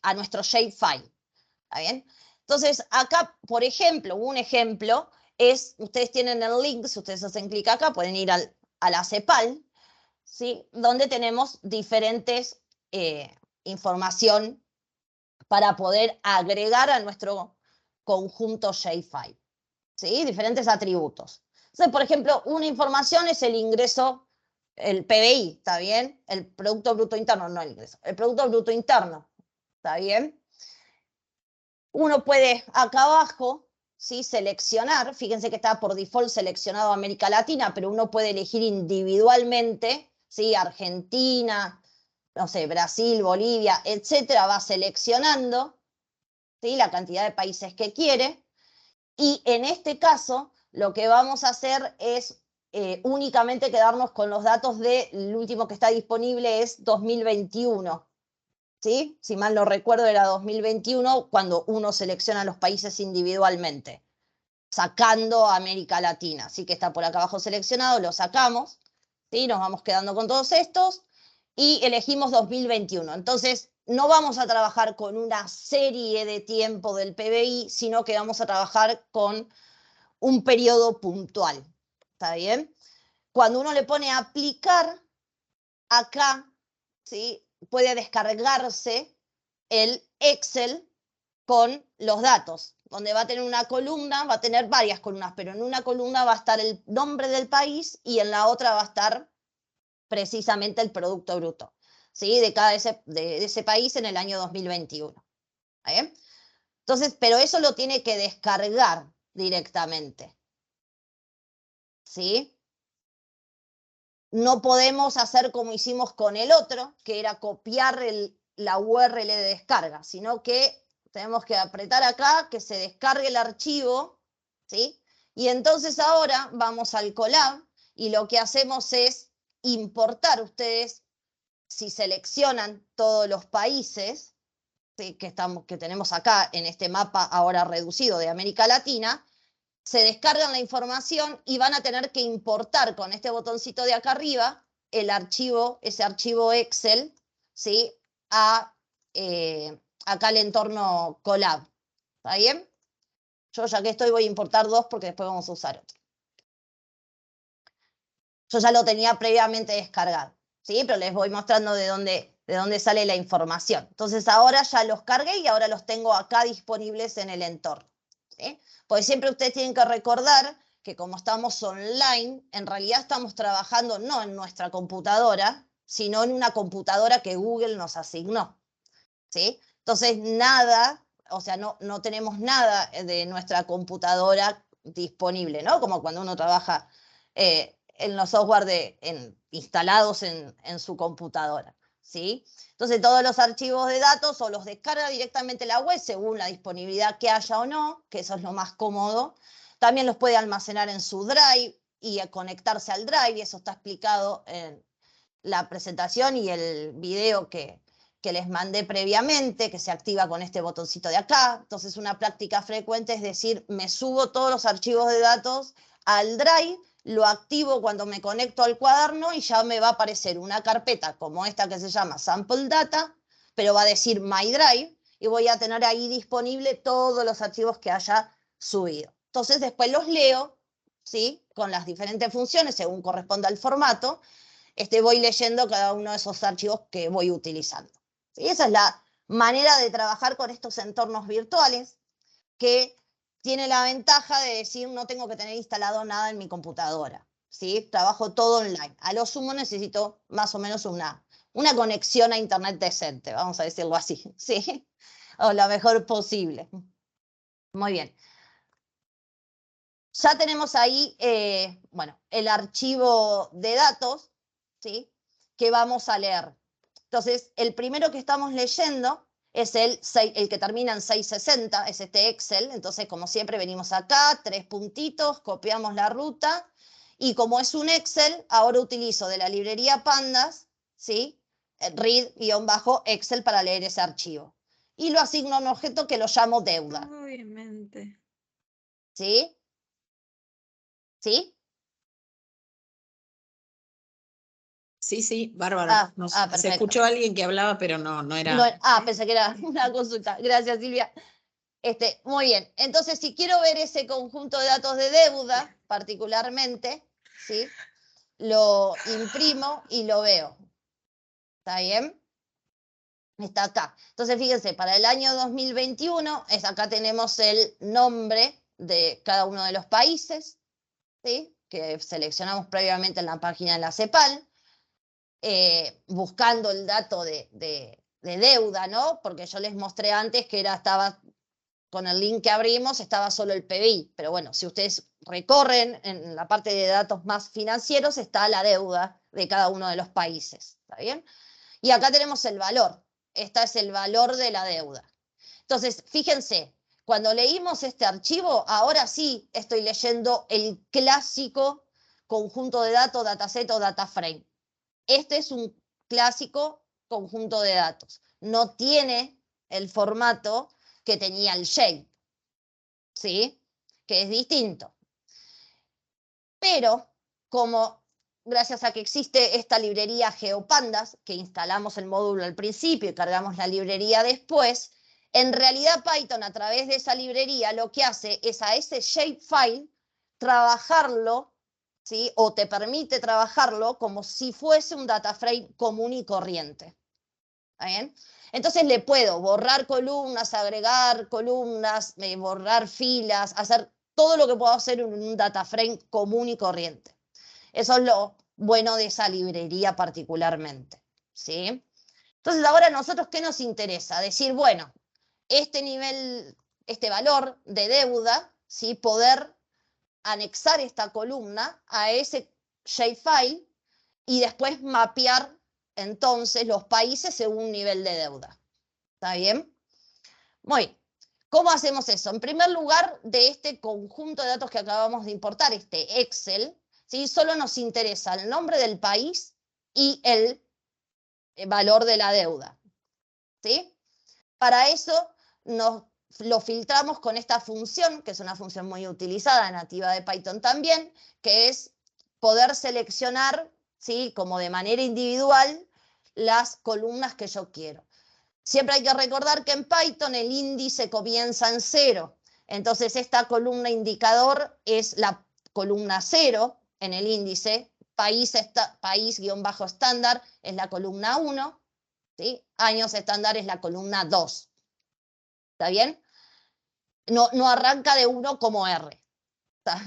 a nuestro shapefile. ¿Está bien? Entonces, acá, por ejemplo, un ejemplo es, ustedes tienen el link, si ustedes hacen clic acá, pueden ir a la CEPAL, ¿sí? Donde tenemos diferentes información para poder agregar a nuestro conjunto shapefile, ¿sí? Diferentes atributos. Entonces, por ejemplo, una información es el ingreso, el PBI, ¿está bien? El Producto Bruto Interno, no el ingreso, el Producto Bruto Interno, ¿está bien? Uno puede acá abajo, ¿sí? Seleccionar, fíjense que está por default seleccionado América Latina, pero uno puede elegir individualmente, ¿sí? Argentina, no sé, Brasil, Bolivia, etcétera, va seleccionando, ¿sí? La cantidad de países que quiere. Y en este caso, lo que vamos a hacer es únicamente quedarnos con los datos del último que está disponible, es 2021. ¿Sí? Si mal no recuerdo, era 2021 cuando uno selecciona los países individualmente, sacando a América Latina. Así que está por acá abajo seleccionado, lo sacamos, ¿sí? Nos vamos quedando con todos estos y elegimos 2021. Entonces, no vamos a trabajar con una serie de tiempo del PBI, sino que vamos a trabajar con un periodo puntual. ¿Está bien? Cuando uno le pone a aplicar, acá, ¿sí? Puede descargarse el Excel con los datos, donde va a tener una columna, va a tener varias columnas, pero en una columna va a estar el nombre del país y en la otra va a estar precisamente el Producto Bruto, ¿sí? De ese país en el año 2021. ¿Bien? Entonces, pero eso lo tiene que descargar directamente, ¿sí? No podemos hacer como hicimos con el otro, que era copiar la URL de descarga, sino que tenemos que apretar acá, que se descargue el archivo, ¿sí? Y entonces ahora vamos al Colab y lo que hacemos es importar. Ustedes, si seleccionan todos los países, ¿sí? que tenemos acá en este mapa ahora reducido de América Latina, se descargan la información y van a tener que importar con este botoncito de acá arriba el archivo, ese archivo Excel, ¿sí? Acá al entorno Colab. ¿Está bien? Yo ya que estoy voy a importar dos porque después vamos a usar otro. Yo ya lo tenía previamente descargado, ¿sí? Pero les voy mostrando de dónde sale la información. Entonces ahora ya los cargué y ahora los tengo acá disponibles en el entorno, ¿sí? Pues siempre ustedes tienen que recordar que como estamos online, en realidad estamos trabajando no en nuestra computadora, sino en una computadora que Google nos asignó, ¿sí? Entonces nada, o sea, no tenemos nada de nuestra computadora disponible, ¿no? Como cuando uno trabaja en los software instalados en su computadora, ¿sí? Entonces todos los archivos de datos o los descarga directamente la web según la disponibilidad que haya o no, que eso es lo más cómodo. También los puede almacenar en su Drive y conectarse al Drive, y eso está explicado en la presentación y el video que les mandé previamente, que se activa con este botoncito de acá. Entonces una práctica frecuente es decir, me subo todos los archivos de datos al Drive, lo activo cuando me conecto al cuaderno y ya me va a aparecer una carpeta como esta que se llama Sample Data, pero va a decir My Drive y voy a tener ahí disponible todos los archivos que haya subido. Entonces después los leo, ¿sí? Con las diferentes funciones según corresponda al formato. Voy leyendo cada uno de esos archivos que voy utilizando. ¿Sí? Esa es manera de trabajar con estos entornos virtuales que tiene la ventaja de decir no tengo que tener instalado nada en mi computadora, ¿sí? Trabajo todo online. A lo sumo necesito más o menos una conexión a internet decente, vamos a decirlo así, ¿sí? O lo mejor posible. Muy bien. Ya tenemos ahí, bueno, el archivo de datos, ¿sí? Que vamos a leer. Entonces, el primero que estamos leyendo es el que termina en 660, es este Excel. Entonces, como siempre, venimos acá, 3 puntitos, copiamos la ruta. Y como es un Excel, ahora utilizo de la librería Pandas, ¿sí? read-excel para leer ese archivo. Y lo asigno a un objeto que lo llamo deuda. Obviamente. ¿Sí? ¿Sí? Sí, bárbaro. Se Perfecto. escuchó a alguien que hablaba, pero no era. No, pensé que era una consulta. Gracias, Silvia. Muy bien. Entonces, si quiero ver ese conjunto de datos de deuda, particularmente, ¿sí? Lo imprimo y lo veo. ¿Está bien? Está acá. Entonces, fíjense, para el año 2021, acá tenemos el nombre de cada uno de los países, ¿sí? Que seleccionamos previamente en la página de la CEPAL, buscando el dato de deuda, ¿no? Porque yo les mostré antes que estaba con el link que abrimos, estaba solo el PBI. Pero bueno, si ustedes recorren en la parte de datos más financieros, está la deuda de cada uno de los países. ¿Está bien? Y acá tenemos el valor. Este es el valor de la deuda. Entonces, fíjense, cuando leímos este archivo, ahora sí estoy leyendo el clásico conjunto de datos, dataset o dataframe. Este es un clásico conjunto de datos. No tiene el formato que tenía el shape, ¿sí? Que es distinto. Pero, como gracias a que existe esta librería GeoPandas, que instalamos el módulo al principio y cargamos la librería después, en realidad Python a través de esa librería lo que hace es a ese shapefile trabajarlo, ¿sí? O te permite trabajarlo como si fuese un data frame común y corriente. ¿Está bien? Entonces le puedo borrar columnas, agregar columnas, borrar filas, hacer todo lo que puedo hacer en un data frame común y corriente. Eso es lo bueno de esa librería particularmente, ¿sí? Entonces ahora a nosotros, ¿qué nos interesa? Decir, bueno, este nivel, este valor de deuda, ¿sí? Poder anexar esta columna a ese shapefile y después mapear entonces los países según nivel de deuda. ¿Está bien? Muy bien. ¿Cómo hacemos eso? En primer lugar, de este conjunto de datos que acabamos de importar, este Excel, ¿sí? Solo nos interesa el nombre del país y el valor de la deuda, ¿sí? Para eso lo filtramos con esta función, que es una función muy utilizada, nativa de Python también, que es poder seleccionar, ¿sí? Como de manera individual, las columnas que yo quiero. Siempre hay que recordar que en Python el índice comienza en 0. Entonces esta columna indicador es la columna 0 en el índice. País-estándar es la columna 1. ¿Sí? Años estándar es la columna 2. ¿Está bien? No arranca de 1 como R.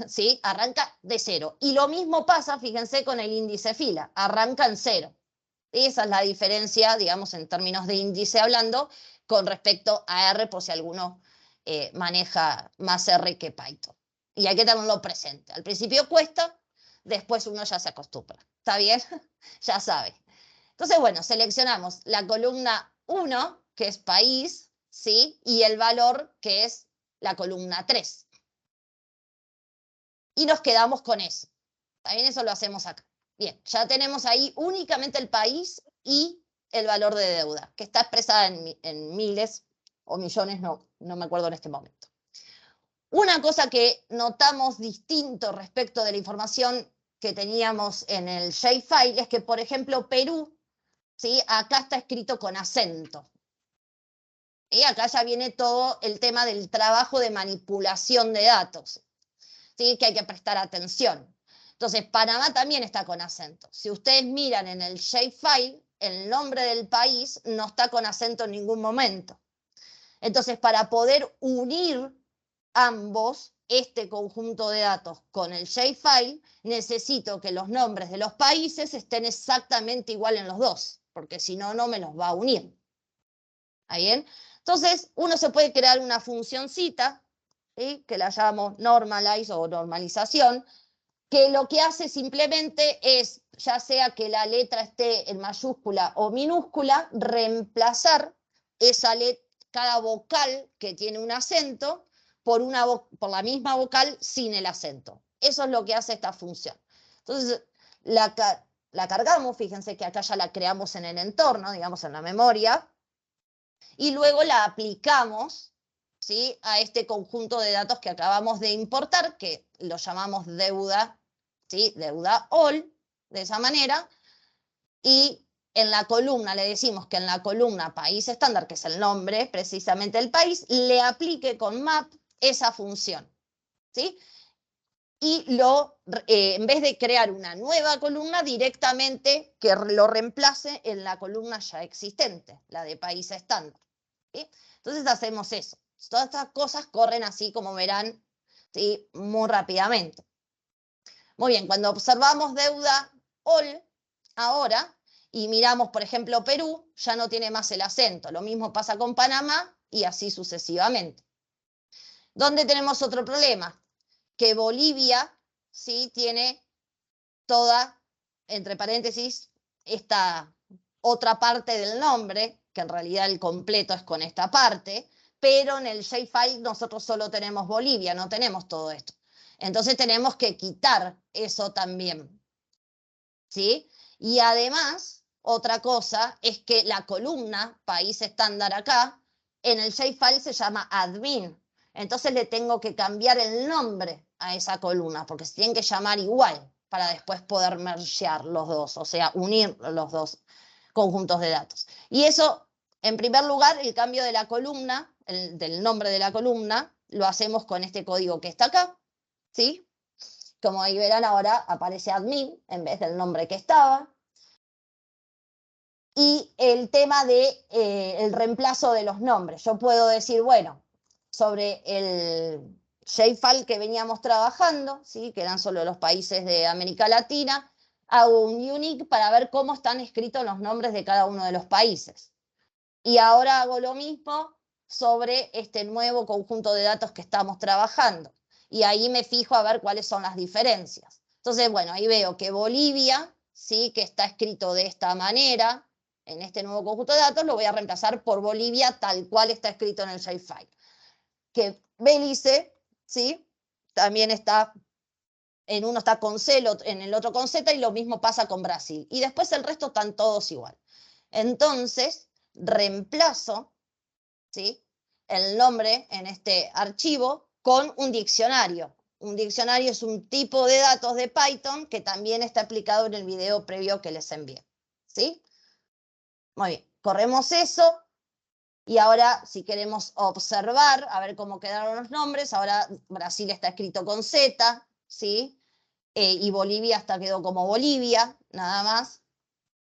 ¿Sí? Arranca de 0. Y lo mismo pasa, fíjense, con el índice fila. Arranca en 0. Esa es la diferencia, digamos, en términos de índice hablando, con respecto a R, por si alguno maneja más R que Python. Y hay que tenerlo presente. Al principio cuesta, después uno ya se acostumbra. ¿Está bien? Ya sabe. Entonces, bueno, seleccionamos la columna 1, que es país, ¿sí? Y el valor, que es la columna 3. Y nos quedamos con eso. También eso lo hacemos acá. Bien, ya tenemos ahí únicamente el país y el valor de deuda, que está expresada en miles o millones, no me acuerdo en este momento. Una cosa que notamos distinto respecto de la información que teníamos en el shapefile es que, por ejemplo, Perú, ¿sí? Acá está escrito con acento. Y acá ya viene todo el tema del trabajo de manipulación de datos, ¿sí? Que hay que prestar atención. Entonces, Panamá también está con acento. Si ustedes miran en el shapefile, el nombre del país no está con acento en ningún momento. Entonces, para poder unir ambos, este conjunto de datos con el shapefile, necesito que los nombres de los países estén exactamente igual en los dos, porque si no, no me los va a unir. ¿Está bien? Entonces, uno se puede crear una funcioncita, ¿sí?, que la llamo normalize o normalización, que lo que hace simplemente es, ya sea que la letra esté en mayúscula o minúscula, reemplazar esa cada vocal que tiene un acento por la misma vocal sin el acento. Eso es lo que hace esta función. Entonces, la cargamos, fíjense que acá ya la creamos en el entorno, digamos en la memoria, y luego la aplicamos, ¿sí?, a este conjunto de datos que acabamos de importar, que lo llamamos deuda, ¿sí?, deuda all, de esa manera, y en la columna le decimos que en la columna país estándar, que es el nombre precisamente del país, le aplique con map esa función, ¿sí? Y en vez de crear una nueva columna, directamente que lo reemplace en la columna ya existente, la de país estándar, ¿sí? Entonces hacemos eso. Todas estas cosas corren así, como verán, ¿sí?, muy rápidamente. Muy bien, cuando observamos deuda all ahora y miramos, por ejemplo, Perú, ya no tiene más el acento. Lo mismo pasa con Panamá y así sucesivamente. ¿Dónde tenemos otro problema? Que Bolivia, ¿sí?, tiene toda, entre paréntesis, esta otra parte del nombre, que en realidad el completo es con esta parte, pero en el shapefile nosotros solo tenemos Bolivia, no tenemos todo esto. Entonces tenemos que quitar eso también, ¿sí? Y además, otra cosa es que la columna país estándar acá, en el shapefile se llama admin. Entonces le tengo que cambiar el nombre a esa columna, porque se tienen que llamar igual para después poder mergear los dos, o sea, unir los dos conjuntos de datos. Y eso, en primer lugar, el cambio de la columna, del nombre de la columna, lo hacemos con este código que está acá, ¿sí? Como ahí verán, ahora aparece admin en vez del nombre que estaba. Y el tema de el reemplazo de los nombres. Yo puedo decir, bueno, sobre el shapefile que veníamos trabajando, ¿sí?, que eran solo los países de América Latina, hago un unique para ver cómo están escritos los nombres de cada uno de los países. Y ahora hago lo mismo sobre este nuevo conjunto de datos que estamos trabajando. Y ahí me fijo a ver cuáles son las diferencias. Entonces, bueno, ahí veo que Bolivia, ¿sí?, que está escrito de esta manera, en este nuevo conjunto de datos, lo voy a reemplazar por Bolivia tal cual está escrito en el shapefile. Que Belice, ¿sí?, también está, en uno está con C, en el otro con Z, y lo mismo pasa con Brasil. Y después el resto están todos igual. Entonces, reemplazo, ¿sí?, el nombre en este archivo con un diccionario. Un diccionario es un tipo de datos de Python que también está aplicado en el video previo que les envié, ¿sí? Muy bien, corremos eso y ahora si queremos observar, a ver cómo quedaron los nombres, ahora Brasil está escrito con Z, ¿sí? Y Bolivia hasta quedó como Bolivia, nada más,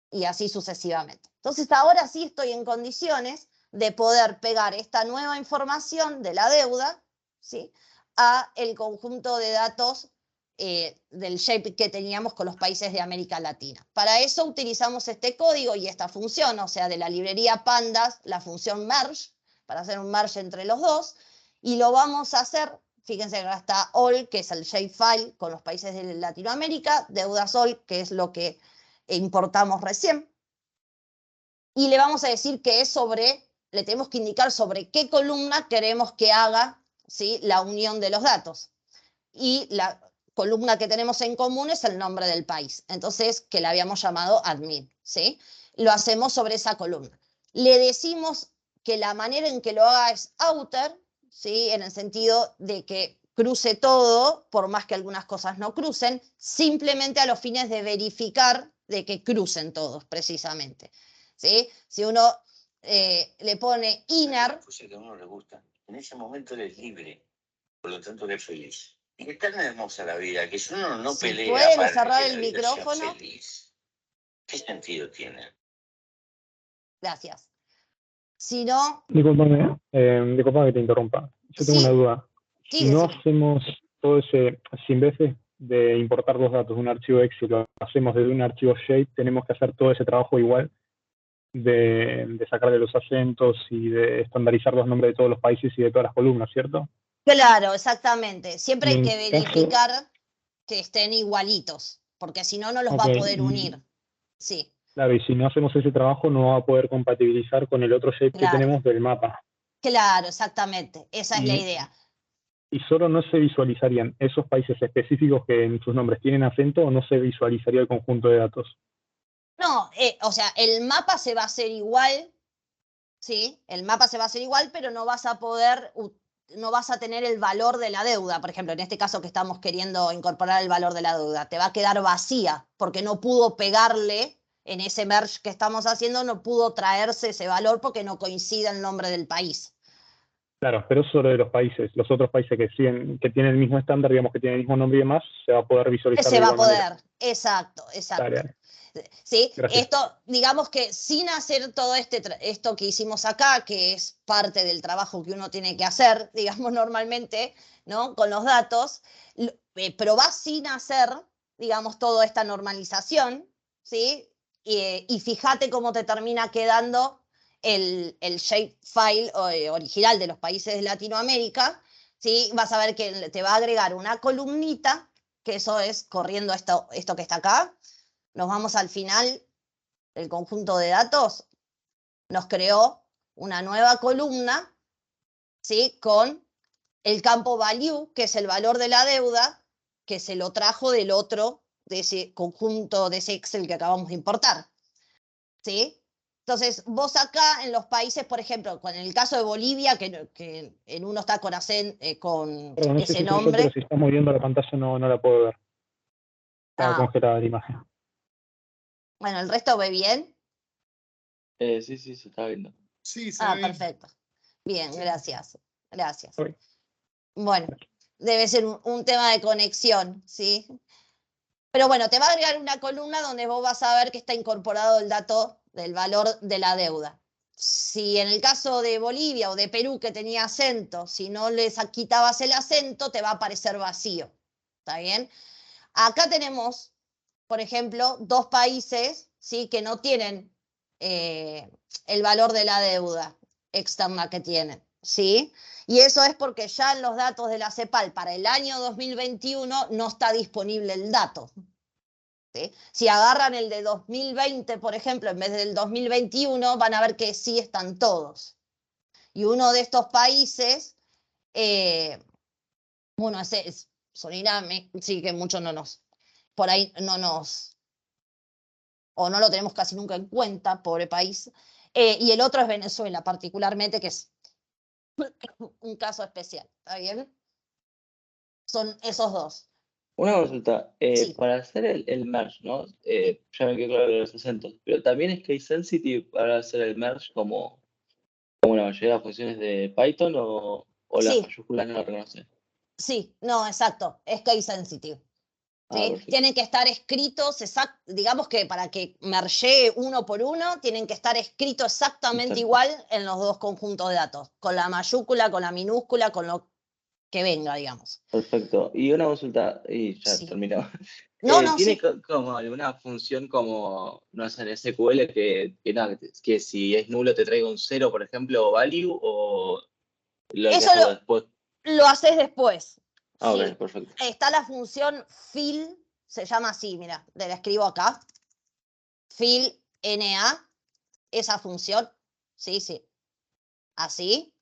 y así sucesivamente. Entonces ahora sí estoy en condiciones de poder pegar esta nueva información de la deuda, ¿sí?, a el conjunto de datos del shape que teníamos con los países de América Latina. Para eso utilizamos este código y esta función, o sea, de la librería Pandas, la función merge, para hacer un merge entre los dos, y lo vamos a hacer, fíjense que acá está all, que es el shapefile con los países de Latinoamérica, deudas all, que es lo que importamos recién, y le vamos a decir que es le tenemos que indicar sobre qué columna queremos que haga, ¿sí?, la unión de los datos. Y la columna que tenemos en común es el nombre del país, entonces que la habíamos llamado admin, ¿sí? Lo hacemos sobre esa columna. Le decimos que la manera en que lo haga es outer, ¿sí?, en el sentido de que cruce todo, por más que algunas cosas no crucen, simplemente a los fines de verificar de que crucen todos, precisamente, ¿sí? Si uno le pone inner... Que a uno le gusta. En ese momento eres libre, por lo tanto eres feliz. Es tan hermosa la vida que si uno no Si pelea pueden para cerrar que el la vida sea micrófono. feliz, ¿qué sentido tiene? Gracias. Si no, Discúlpame, discúlpame que te interrumpa. Yo tengo una sí, duda. sí, Si no decime. hacemos todo ese, si en vez de importar los datos de un archivo Excel, lo hacemos desde un archivo Shape, tenemos que hacer todo ese trabajo igual de sacarle los acentos y de estandarizar los nombres de todos los países y de todas las columnas, ¿cierto? Claro, exactamente. Siempre Y hay en que caso, verificar que estén igualitos, porque si no, no los va ok, a poder y, unir. Sí, claro, y si no hacemos ese trabajo no va a poder compatibilizar con el otro Shape que claro, tenemos del mapa. claro, exactamente. Esa es la idea. Y solo no se visualizarían esos países específicos que en sus nombres tienen acento o no se visualizaría el conjunto de datos. No, o sea, el mapa se va a hacer igual, ¿sí? El mapa se va a hacer igual, pero no vas a poder, no vas a tener el valor de la deuda. Por ejemplo, en este caso que estamos queriendo incorporar el valor de la deuda, te va a quedar vacía porque no pudo pegarle en ese merge que estamos haciendo, no pudo traerse ese valor porque no coincide el nombre del país. Claro, pero solo de los países. Los otros países que tienen el mismo estándar, digamos que tienen el mismo nombre y demás, se va a poder visualizar Se de va a igual manera. poder, exacto, exacto. Dale, dale. ¿Sí? Gracias. Esto, digamos que sin hacer todo esto que hicimos acá, que es parte del trabajo que uno tiene que hacer, digamos normalmente, ¿no? Con los datos, probás sin hacer, digamos, toda esta normalización, ¿sí? Y fíjate cómo te termina quedando el shapefile original de los países de Latinoamérica, ¿sí? Vas a ver que te va a agregar una columnita, que eso es corriendo esto que está acá. Nos vamos al final del conjunto de datos, nos creó una nueva columna, ¿sí? Con el campo value, que es el valor de la deuda, que se lo trajo del otro, de ese conjunto, de ese Excel que acabamos de importar, ¿sí? Entonces, vos acá en los países, por ejemplo, en el caso de Bolivia, que en uno está con Perdón, no sé ese si soy yo, pero nombre. si está moviendo la pantalla no la puedo ver. Está congelada la imagen. Bueno, ¿el resto ve bien? Sí, se está viendo. Sí, se ve bien. Perfecto. Bien, gracias. Gracias. Okay. Bueno, debe ser un tema de conexión, ¿sí? Pero bueno, te va a agregar una columna donde vos vas a ver que está incorporado el dato del valor de la deuda. Si en el caso de Bolivia o de Perú que tenía acento, si no les quitabas el acento, te va a aparecer vacío. ¿Está bien? Acá tenemos, por ejemplo, dos países, ¿sí? Que no tienen el valor de la deuda externa que tienen, ¿sí? Y eso es porque ya en los datos de la CEPAL para el año 2021 no está disponible el dato, ¿sí? Si agarran el de 2020, por ejemplo, en vez del 2021, van a ver que sí están todos. Y uno de estos países, bueno, es Suriname, sí, que mucho no nos, por ahí no nos, o no lo tenemos casi nunca en cuenta, pobre país. Y el otro es Venezuela, particularmente, que es un caso especial, ¿está bien? Son esos dos. Una consulta, Sí. para hacer el merge, ¿no? Ya me quedó claro de los acentos, pero también es case sensitive para hacer el merge como la mayoría de las funciones de Python o las Sí. mayúsculas no lo reconoce. Sí, no, exacto, es case sensitive. ¿Sí? Tienen que estar escritos, digamos que para que mergee uno por uno, tienen que estar escritos exactamente igual en los dos conjuntos de datos, con la mayúscula, con la minúscula, con lo que venga, digamos. Perfecto. Y una consulta, y ya Sí. terminamos. No, ¿Tiene sí. como alguna función como, no sé, en SQL que si es nulo te traiga un 0, por ejemplo, o value, o lo que Eso hago después? lo haces después. Ah, Sí. ok, perfecto. Está la función fill, se llama así, mira, te la escribo acá. Fill NA, esa función, sí, así,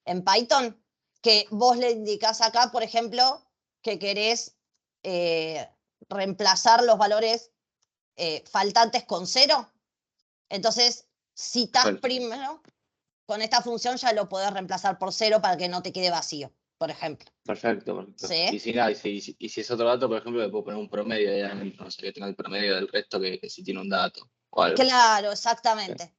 en Python, que vos le indicás acá, por ejemplo, que querés reemplazar los valores faltantes con 0. Entonces, citas primero, con esta función ya lo podés reemplazar por 0 para que no te quede vacío, por ejemplo. Perfecto. ¿Sí? Y si es otro dato, por ejemplo, le puedo poner un promedio, no sé, que tenga el promedio del resto que si tiene un dato. o algo. Claro, exactamente.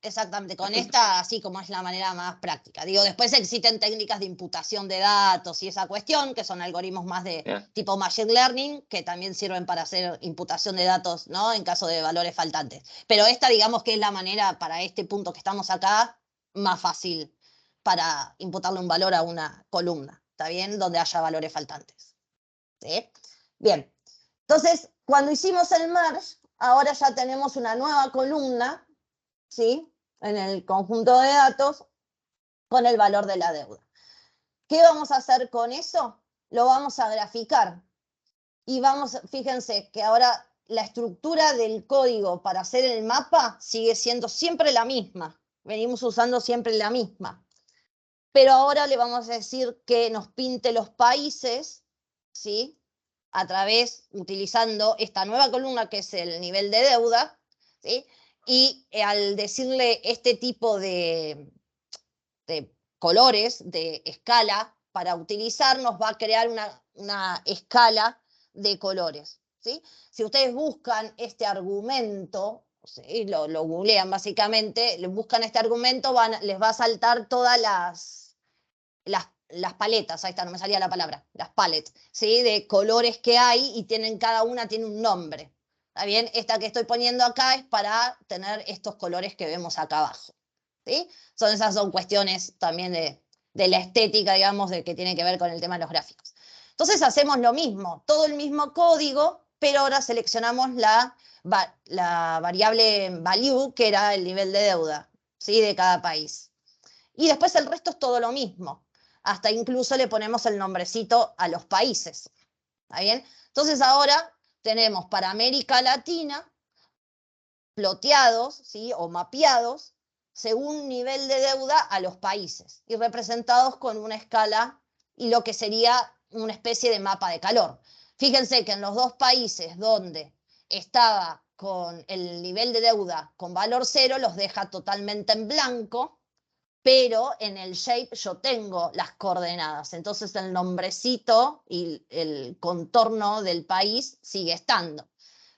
Con esta, así como es la manera más práctica. Digo, después existen técnicas de imputación de datos y esa cuestión, que son algoritmos más de tipo machine learning, que también sirven para hacer imputación de datos, ¿no? En caso de valores faltantes. Pero esta, digamos que es la manera para este punto que estamos acá, más fácil para imputarle un valor a una columna, ¿está bien? Donde haya valores faltantes. ¿Sí? Bien. Entonces, cuando hicimos el merge, ahora ya tenemos una nueva columna, ¿sí? En el conjunto de datos con el valor de la deuda. ¿Qué vamos a hacer con eso? Lo vamos a graficar. Y fíjense que ahora la estructura del código para hacer el mapa sigue siendo siempre la misma. Venimos usando siempre la misma. Pero ahora le vamos a decir que nos pinte los países, ¿sí? Utilizando esta nueva columna que es el nivel de deuda, ¿sí? Y al decirle este tipo de colores, de escala, para utilizar, nos va a crear una escala de colores, ¿sí? Si ustedes buscan este argumento, ¿sí? Lo googlean básicamente, buscan este argumento, les va a saltar todas las paletas, ahí está, no me salía la palabra, las palettes, ¿sí? De colores que hay y cada una tiene un nombre. ¿Está bien? Esta que estoy poniendo acá es para tener estos colores que vemos acá abajo. ¿Sí? Esas son cuestiones también de la estética, digamos, que tiene que ver con el tema de los gráficos. Entonces hacemos lo mismo, todo el mismo código, pero ahora seleccionamos la variable value, que era el nivel de deuda, ¿sí? De cada país. Y después el resto es todo lo mismo. Hasta incluso le ponemos el nombrecito a los países. ¿Está bien? Entonces ahora tenemos para América Latina ploteados, ¿sí? O mapeados según nivel de deuda a los países y representados con una escala y lo que sería una especie de mapa de calor. Fíjense que en los dos países donde estaba con el nivel de deuda con valor 0 los deja totalmente en blanco, pero en el shape yo tengo las coordenadas. Entonces el nombrecito y el contorno del país sigue estando,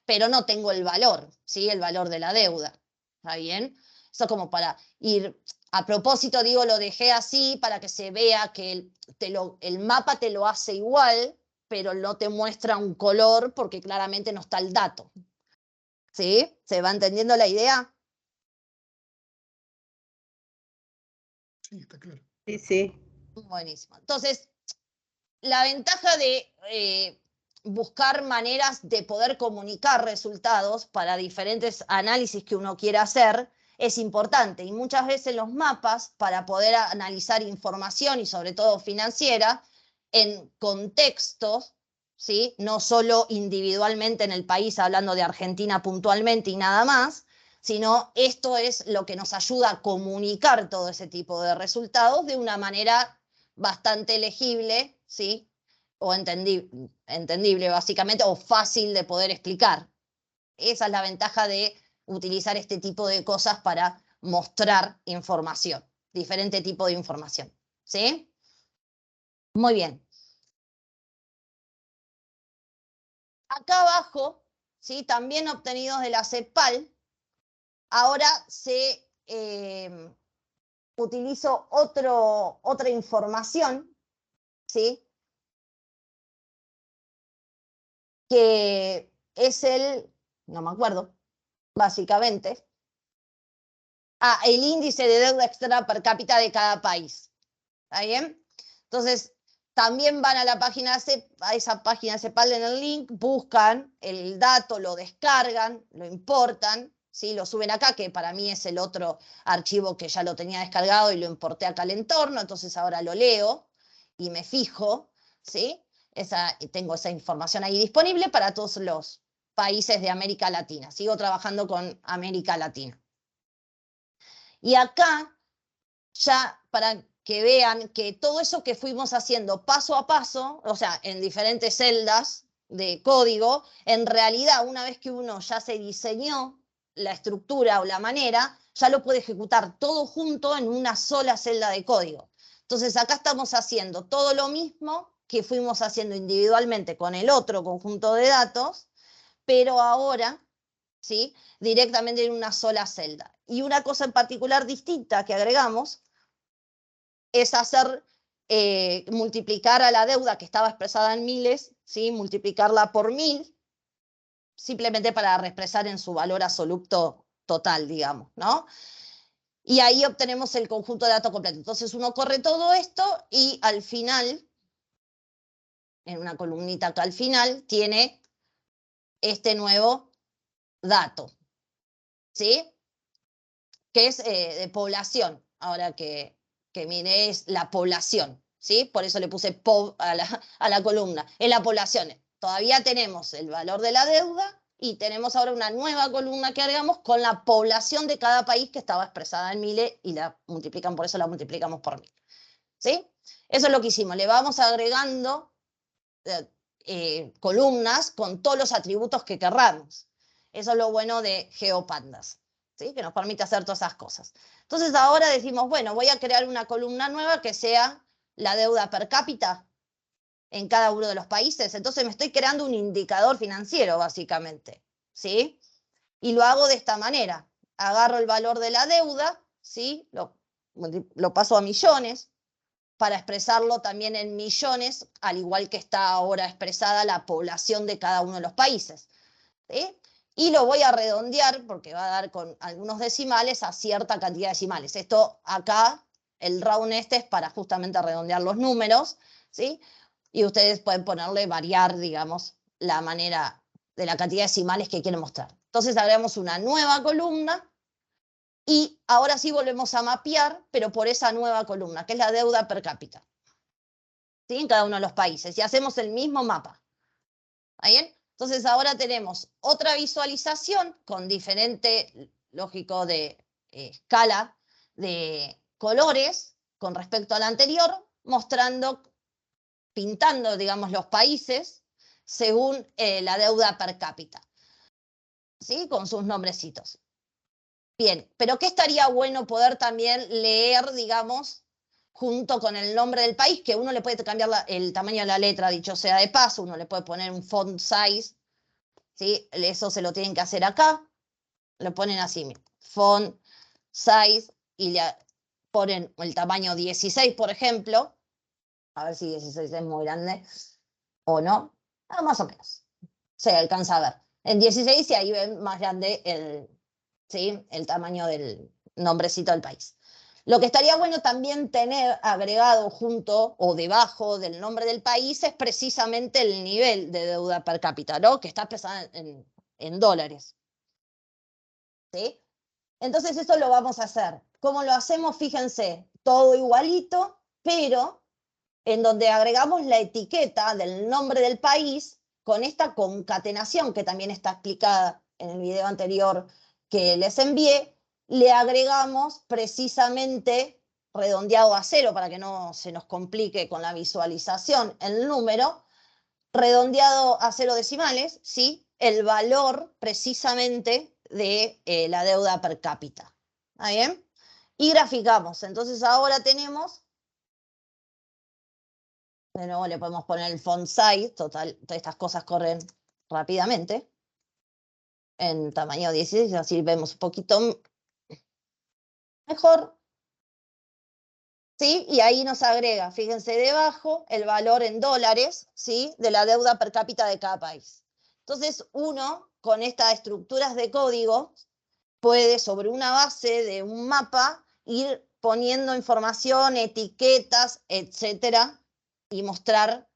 pero no tengo el valor, ¿sí? El valor de la deuda. ¿Está bien? Eso como para ir, a propósito digo, lo dejé así para que se vea que el mapa te lo hace igual, pero no te muestra un color porque claramente no está el dato. ¿Sí? ¿Se va entendiendo la idea? Sí, está claro. Sí, sí. Buenísimo. Entonces, la ventaja de buscar maneras de poder comunicar resultados para diferentes análisis que uno quiera hacer es importante. Y muchas veces los mapas, para poder analizar información y sobre todo financiera, en contextos, ¿sí? No solo individualmente en el país, hablando de Argentina puntualmente y nada más, sino esto es lo que nos ayuda a comunicar todo ese tipo de resultados de una manera bastante legible, ¿sí? O entendible básicamente, o fácil de poder explicar. Esa es la ventaja de utilizar este tipo de cosas para mostrar información, diferente tipo de información. ¿Sí? Muy bien. Acá abajo, ¿sí? También obtenidos de la CEPAL, ahora utilizo otra información, ¿sí? Que es no me acuerdo, básicamente, el índice de deuda externa per cápita de cada país. ¿Está bien? Entonces, también van a la página, a esa página CEPAL en el link, buscan el dato, lo descargan, lo importan, ¿sí? Lo suben acá, que para mí es el otro archivo que ya lo tenía descargado y lo importé acá al entorno, entonces ahora lo leo y me fijo, ¿sí? Tengo esa información ahí disponible para todos los países de América Latina. Sigo trabajando con América Latina. Y acá, ya para que vean que todo eso que fuimos haciendo paso a paso, o sea, en diferentes celdas de código, en realidad una vez que uno ya se diseñó la estructura o la manera, ya lo puede ejecutar todo junto en una sola celda de código. Entonces acá estamos haciendo todo lo mismo que fuimos haciendo individualmente con el otro conjunto de datos, pero ahora ¿sí? Directamente en una sola celda. Y una cosa en particular distinta que agregamos es hacer multiplicar a la deuda que estaba expresada en miles, ¿sí? Multiplicarla por 1000, simplemente para expresar en su valor absoluto total, digamos, ¿no? Y ahí obtenemos el conjunto de datos completo. Entonces uno corre todo esto y al final, en una columnita acá al final, tiene este nuevo dato, ¿sí? Que es de población. Ahora que mire, es la población, ¿sí? Por eso le puse POB a la columna. Es la población. Todavía tenemos el valor de la deuda y tenemos ahora una nueva columna que agregamos con la población de cada país que estaba expresada en miles y la multiplican, por eso la multiplicamos por 1000. ¿Sí? Eso es lo que hicimos. Le vamos agregando columnas con todos los atributos que querramos. Eso es lo bueno de GeoPandas, ¿sí? Que nos permite hacer todas esas cosas. Entonces ahora decimos, bueno, voy a crear una columna nueva que sea la deuda per cápita en cada uno de los países. Entonces me estoy creando un indicador financiero, básicamente, ¿sí? Y lo hago de esta manera. Agarro el valor de la deuda, ¿sí? Lo paso a millones, para expresarlo también en millones, al igual que está ahora expresada la población de cada uno de los países, ¿sí? Y lo voy a redondear, porque va a dar con algunos decimales a cierta cantidad de decimales. Esto acá, el round este es para justamente redondear los números, ¿sí? Y ustedes pueden ponerle variar, digamos, la manera de la cantidad de decimales que quieren mostrar. Entonces agregamos una nueva columna y ahora sí volvemos a mapear, pero por esa nueva columna, que es la deuda per cápita, ¿sí? En cada uno de los países. Y hacemos el mismo mapa. ¿Está bien? Entonces ahora tenemos otra visualización con diferente, lógico, de escala de colores con respecto a la anterior, mostrando, pintando, digamos, los países según la deuda per cápita, ¿sí? Con sus nombrecitos. Bien, pero ¿qué estaría bueno poder también leer, digamos, junto con el nombre del país? Que uno le puede cambiar el tamaño de la letra, dicho sea de paso, uno le puede poner un font size, ¿sí? Eso se lo tienen que hacer acá, lo ponen así, font size, y le ponen el tamaño 16, por ejemplo, a ver si 16 es muy grande o no, más o menos, se alcanza a ver. En 16 y ahí ven más grande ¿sí? El tamaño del nombrecito del país. Lo que estaría bueno también tener agregado junto o debajo del nombre del país es precisamente el nivel de deuda per cápita, ¿no? Que está expresada en dólares, ¿sí? Entonces eso lo vamos a hacer. ¿Cómo lo hacemos? Fíjense, todo igualito, pero en donde agregamos la etiqueta del nombre del país con esta concatenación que también está explicada en el video anterior que les envié, le agregamos precisamente redondeado a 0 para que no se nos complique con la visualización el número, redondeado a 0 decimales, ¿sí? El valor precisamente de la deuda per cápita. ¿Está bien? Y graficamos. Entonces ahora tenemos, de nuevo le podemos poner el font size, total, todas estas cosas corren rápidamente, en tamaño 16, así vemos un poquito mejor, ¿sí? Y ahí nos agrega, fíjense debajo, el valor en dólares, ¿sí? De la deuda per cápita de cada país. Entonces uno, con estas estructuras de código, puede sobre una base de un mapa ir poniendo información, etiquetas, etcétera, y mostrar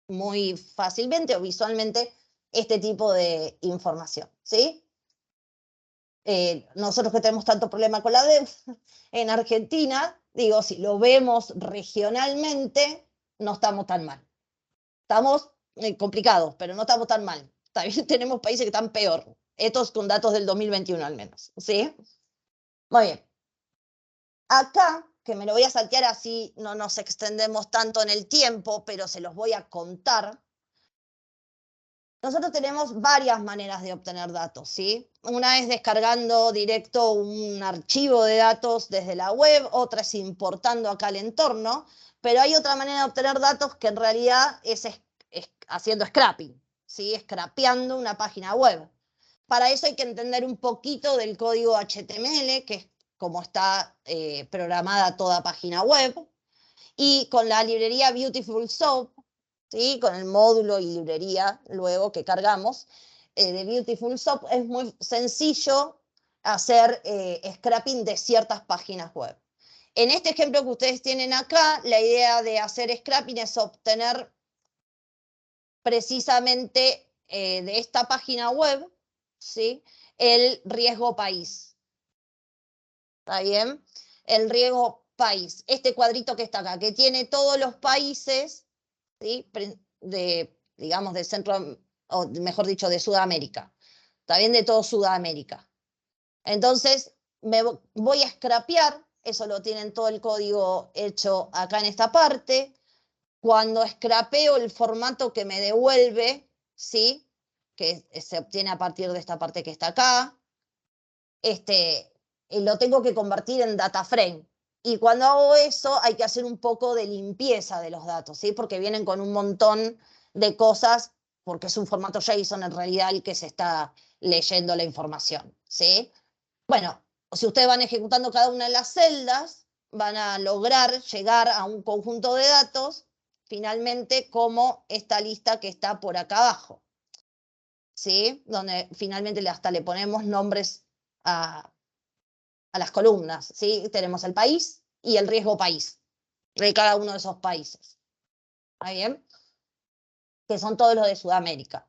muy fácilmente o visualmente este tipo de información, ¿sí? Nosotros que tenemos tanto problema con la deuda en Argentina, digo, si lo vemos regionalmente, no estamos tan mal. Estamos complicados, pero no estamos tan mal. También tenemos países que están peor. Estos con datos del 2021 al menos, ¿sí? Muy bien. Acá, que me lo voy a saltear así, no nos extendemos tanto en el tiempo, pero se los voy a contar. Nosotros tenemos varias maneras de obtener datos, ¿sí? Una es descargando directo un archivo de datos desde la web, otra es importando acá al entorno, pero hay otra manera de obtener datos que en realidad es haciendo scrapping, ¿sí? Scrapeando una página web. para eso hay que entender un poquito del código HTML, que es como está programada toda página web, y con la librería Beautiful Soup, ¿sí? Con el módulo y librería luego que cargamos de Beautiful Soup, es muy sencillo hacer scrapping de ciertas páginas web. En este ejemplo que ustedes tienen acá, la idea de hacer scrapping es obtener precisamente de esta página web, ¿sí? El riesgo país. ¿Está bien? El riesgo país. Este cuadrito que está acá, que tiene todos los países, ¿sí? Digamos, de Centro, o mejor dicho, de Sudamérica. ¿Está bien? De todo Sudamérica. Entonces, me voy a scrapear, eso lo tienen todo el código hecho acá en esta parte. Cuando scrapeo el formato que me devuelve, ¿sí? Que se obtiene a partir de esta parte que está acá, lo tengo que convertir en data frame. Y cuando hago eso hay que hacer un poco de limpieza de los datos, ¿sí? Porque vienen con un montón de cosas, porque es un formato JSON en realidad el que se está leyendo la información, ¿sí? Bueno, si ustedes van ejecutando cada una de las celdas, van a lograr llegar a un conjunto de datos, finalmente como esta lista que está por acá abajo, ¿sí? Donde finalmente hasta le ponemos nombres a las columnas, ¿sí? Tenemos el país y el riesgo país de cada uno de esos países. ¿Está bien? Que son todos los de Sudamérica,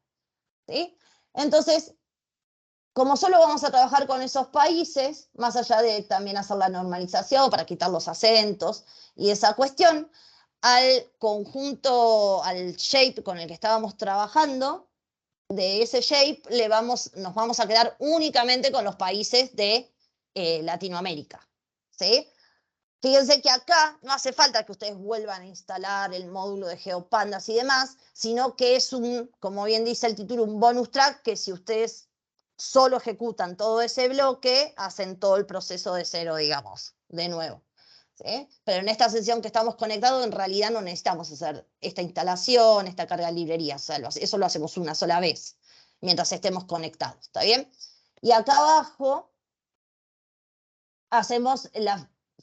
¿sí? Entonces, como solo vamos a trabajar con esos países, más allá de también hacer la normalización para quitar los acentos y esa cuestión, al conjunto, al shape con el que estábamos trabajando, de ese shape nos vamos a quedar únicamente con los países de Latinoamérica, ¿sí? Fíjense que acá no hace falta que ustedes vuelvan a instalar el módulo de GeoPandas y demás, sino que es como bien dice el título, un bonus track que si ustedes solo ejecutan todo ese bloque, hacen todo el proceso de cero, digamos, de nuevo. ¿Sí? Pero en esta sesión que estamos conectados, en realidad no necesitamos hacer esta instalación, esta carga de librerías, o sea, eso lo hacemos una sola vez, mientras estemos conectados, ¿está bien? Y acá abajo hacemos,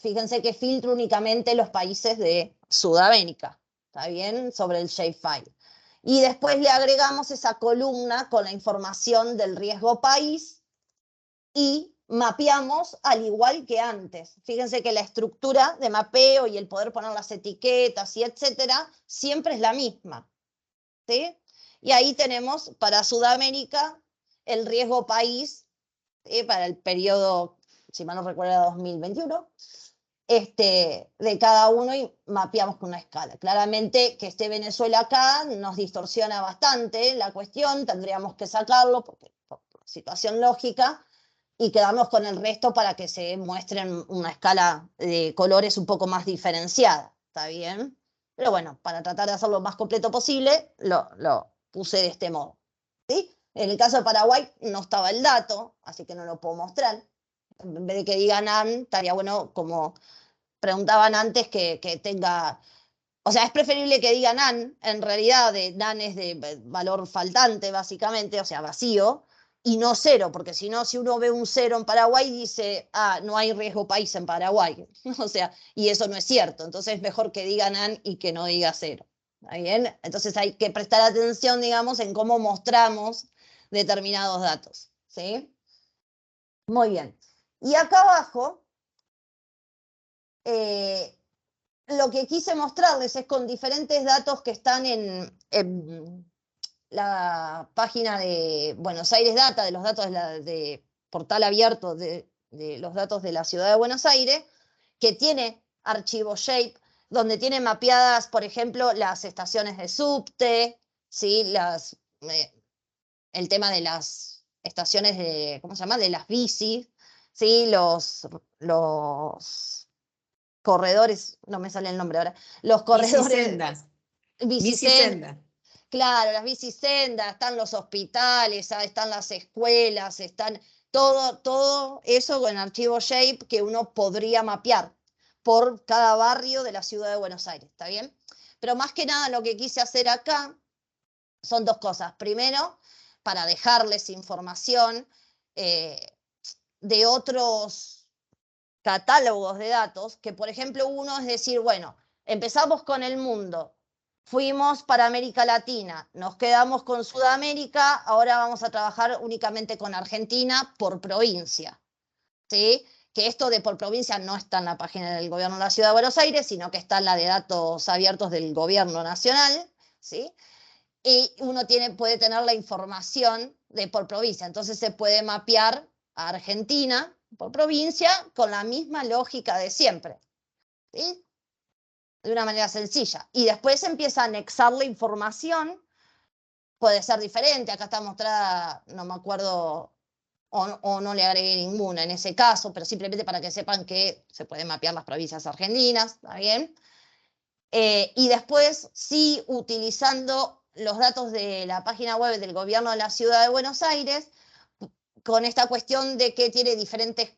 fíjense que filtro únicamente los países de Sudamérica, ¿está bien? Sobre el shapefile. Y después le agregamos esa columna con la información del riesgo país y mapeamos al igual que antes. Fíjense que la estructura de mapeo y el poder poner las etiquetas y etcétera, siempre es la misma, ¿sí? Y ahí tenemos para Sudamérica el riesgo país, ¿sí? Para el periodo, si mal no recuerdo, 2021, de cada uno y mapeamos con una escala. Claramente que esté Venezuela acá nos distorsiona bastante la cuestión, tendríamos que sacarlo por situación lógica, y quedarnos con el resto para que se muestren una escala de colores un poco más diferenciada, ¿está bien? Pero bueno, para tratar de hacerlo lo más completo posible, lo puse de este modo, ¿sí? En el caso de Paraguay no estaba el dato, así que no lo puedo mostrar. En vez de que diga NaN, estaría bueno, como preguntaban antes, que tenga... O sea, es preferible que diga NaN, en realidad NaN es de valor faltante, básicamente, o sea, vacío, y no cero, porque si no, si uno ve un cero en Paraguay, dice, no hay riesgo país en Paraguay. O sea, y eso no es cierto. Entonces es mejor que diga NaN y que no diga cero. ¿Está bien? Entonces hay que prestar atención, digamos, en cómo mostramos determinados datos, ¿sí? Muy bien. Y acá abajo, lo que quise mostrarles es con diferentes datos que están en la página de Buenos Aires Data, de los datos de portal abierto de los datos de la ciudad de Buenos Aires, que tiene archivo shape, donde tiene mapeadas, por ejemplo, las estaciones de subte, ¿sí? El tema de las estaciones de, ¿cómo se llama? De las bicis, ¿sí? Los corredores, no me sale el nombre ahora, los corredores... Bicisenda. Claro, las bicisendas, están los hospitales, están las escuelas, están todo eso con archivo shape que uno podría mapear por cada barrio de la ciudad de Buenos Aires, ¿está bien? Pero más que nada lo que quise hacer acá son dos cosas. Primero, para dejarles información de otros catálogos de datos, que por ejemplo uno es decir, bueno, empezamos con el mundo, fuimos para América Latina, nos quedamos con Sudamérica, ahora vamos a trabajar únicamente con Argentina por provincia, ¿sí? Que esto de por provincia no está en la página del gobierno de la Ciudad de Buenos Aires, sino que está en la de datos abiertos del gobierno nacional, ¿sí? Y uno puede tener la información de por provincia, entonces se puede mapear a Argentina por provincia con la misma lógica de siempre, ¿sí? De una manera sencilla. Y después empieza a anexar la información, puede ser diferente, acá está mostrada, no me acuerdo, o no le agregué ninguna en ese caso, pero simplemente para que sepan que se pueden mapear las provincias argentinas, ¿está bien? Y después, sí, utilizando los datos de la página web del gobierno de la Ciudad de Buenos Aires, con esta cuestión de que tiene diferentes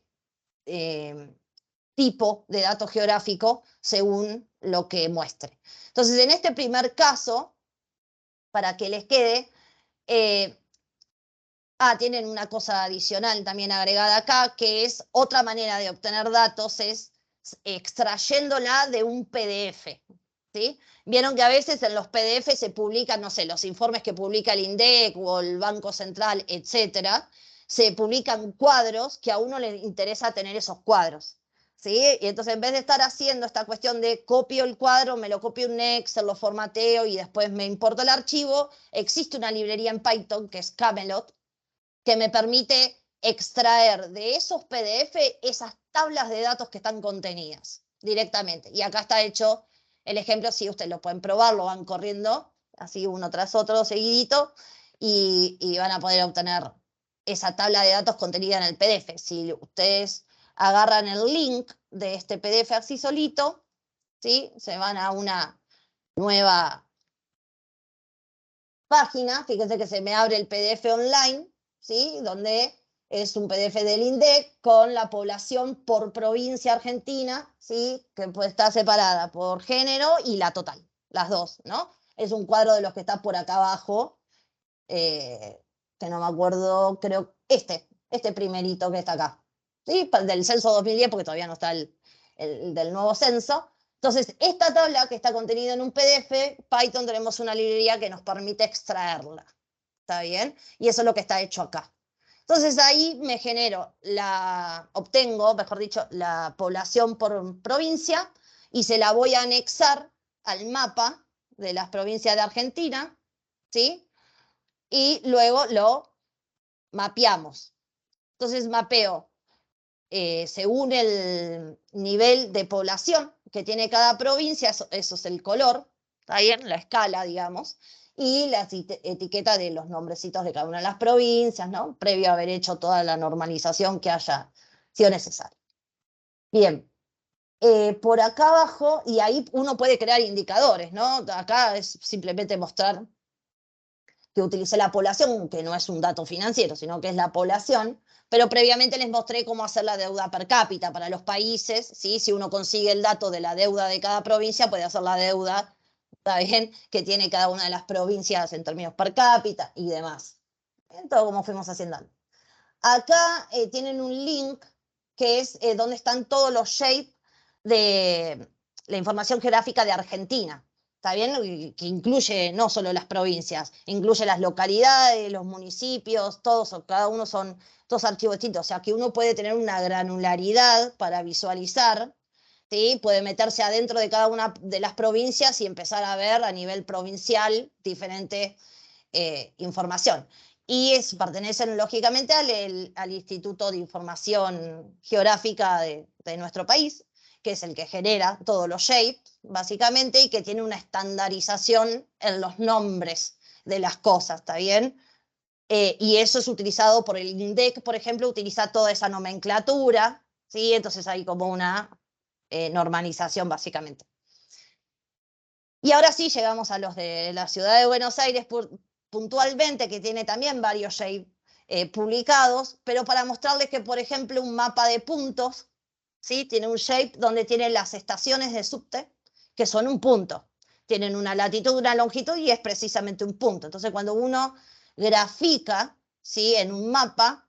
tipos de datos geográficos según lo que muestre. Entonces, en este primer caso, para que les quede, tienen una cosa adicional también agregada acá, que es otra manera de obtener datos, es extrayéndola de un PDF, ¿sí? Vieron que a veces en los PDF se publican, no sé, los informes que publica el INDEC o el Banco Central, etcétera, se publican cuadros que a uno le interesa tener esos cuadros, ¿sí? Y entonces en vez de estar haciendo esta cuestión de copio el cuadro, me lo copio en un Excel, lo formateo y después me importo el archivo, existe una librería en Python que es Camelot, que me permite extraer de esos PDF esas tablas de datos que están contenidas directamente. Y acá está hecho el ejemplo, si ustedes lo pueden probar, lo van corriendo, así uno tras otro, seguidito, y van a poder obtener esa tabla de datos contenida en el PDF. Si ustedes agarran el link de este PDF así solito, ¿sí? Se van a una nueva página, fíjense que se me abre el PDF online, ¿sí? Donde es un PDF del INDEC con la población por provincia argentina, ¿sí? Que pues está separada por género y la total, las dos, ¿no? Es un cuadro de los que está por acá abajo, que no me acuerdo, creo, este primerito que está acá, ¿sí? Del censo 2010, porque todavía no está el del nuevo censo. Entonces, esta tabla que está contenida en un PDF, Python tenemos una librería que nos permite extraerla, ¿está bien? Y eso es lo que está hecho acá. Entonces, ahí me obtengo, mejor dicho, la población por provincia y se la voy a anexar al mapa de las provincias de Argentina, ¿sí? Y luego lo mapeamos. Entonces, mapeo según el nivel de población que tiene cada provincia, eso es el color, ¿está bien? La escala, digamos, y la etiqueta de los nombrecitos de cada una de las provincias, ¿no? Previo a haber hecho toda la normalización que haya sido necesaria. Bien, por acá abajo, y ahí uno puede crear indicadores, ¿no? Acá es simplemente mostrar que utilicé la población, que no es un dato financiero, sino que es la población, pero previamente les mostré cómo hacer la deuda per cápita para los países, ¿sí? Si uno consigue el dato de la deuda de cada provincia, puede hacer la deuda, ¿está bien?, que tiene cada una de las provincias en términos per cápita y demás. Todo como fuimos haciendo. Acá tienen un link que es donde están todos los shapes de la información geográfica de Argentina. ¿Está bien? Que incluye no solo las provincias, incluye las localidades, los municipios, todos, cada uno son todos archivos distintos. O sea, que uno puede tener una granularidad para visualizar, ¿sí? Puede meterse adentro de cada una de las provincias y empezar a ver a nivel provincial diferente información. Y pertenecen lógicamente al Instituto de Información Geográfica de nuestro país, que es el que genera todos los shapes, básicamente, y que tiene una estandarización en los nombres de las cosas, ¿está bien? Y eso es utilizado por el INDEC, por ejemplo, utiliza toda esa nomenclatura, ¿sí? Entonces hay como una normalización, básicamente. Y ahora sí llegamos a los de la Ciudad de Buenos Aires, puntualmente, que tiene también varios shapes publicados, pero para mostrarles que, por ejemplo, un mapa de puntos, ¿sí? Tiene un shape donde tiene las estaciones de subte, que son un punto. Tienen una latitud, una longitud y es precisamente un punto. Entonces, cuando uno grafica, ¿sí? En un mapa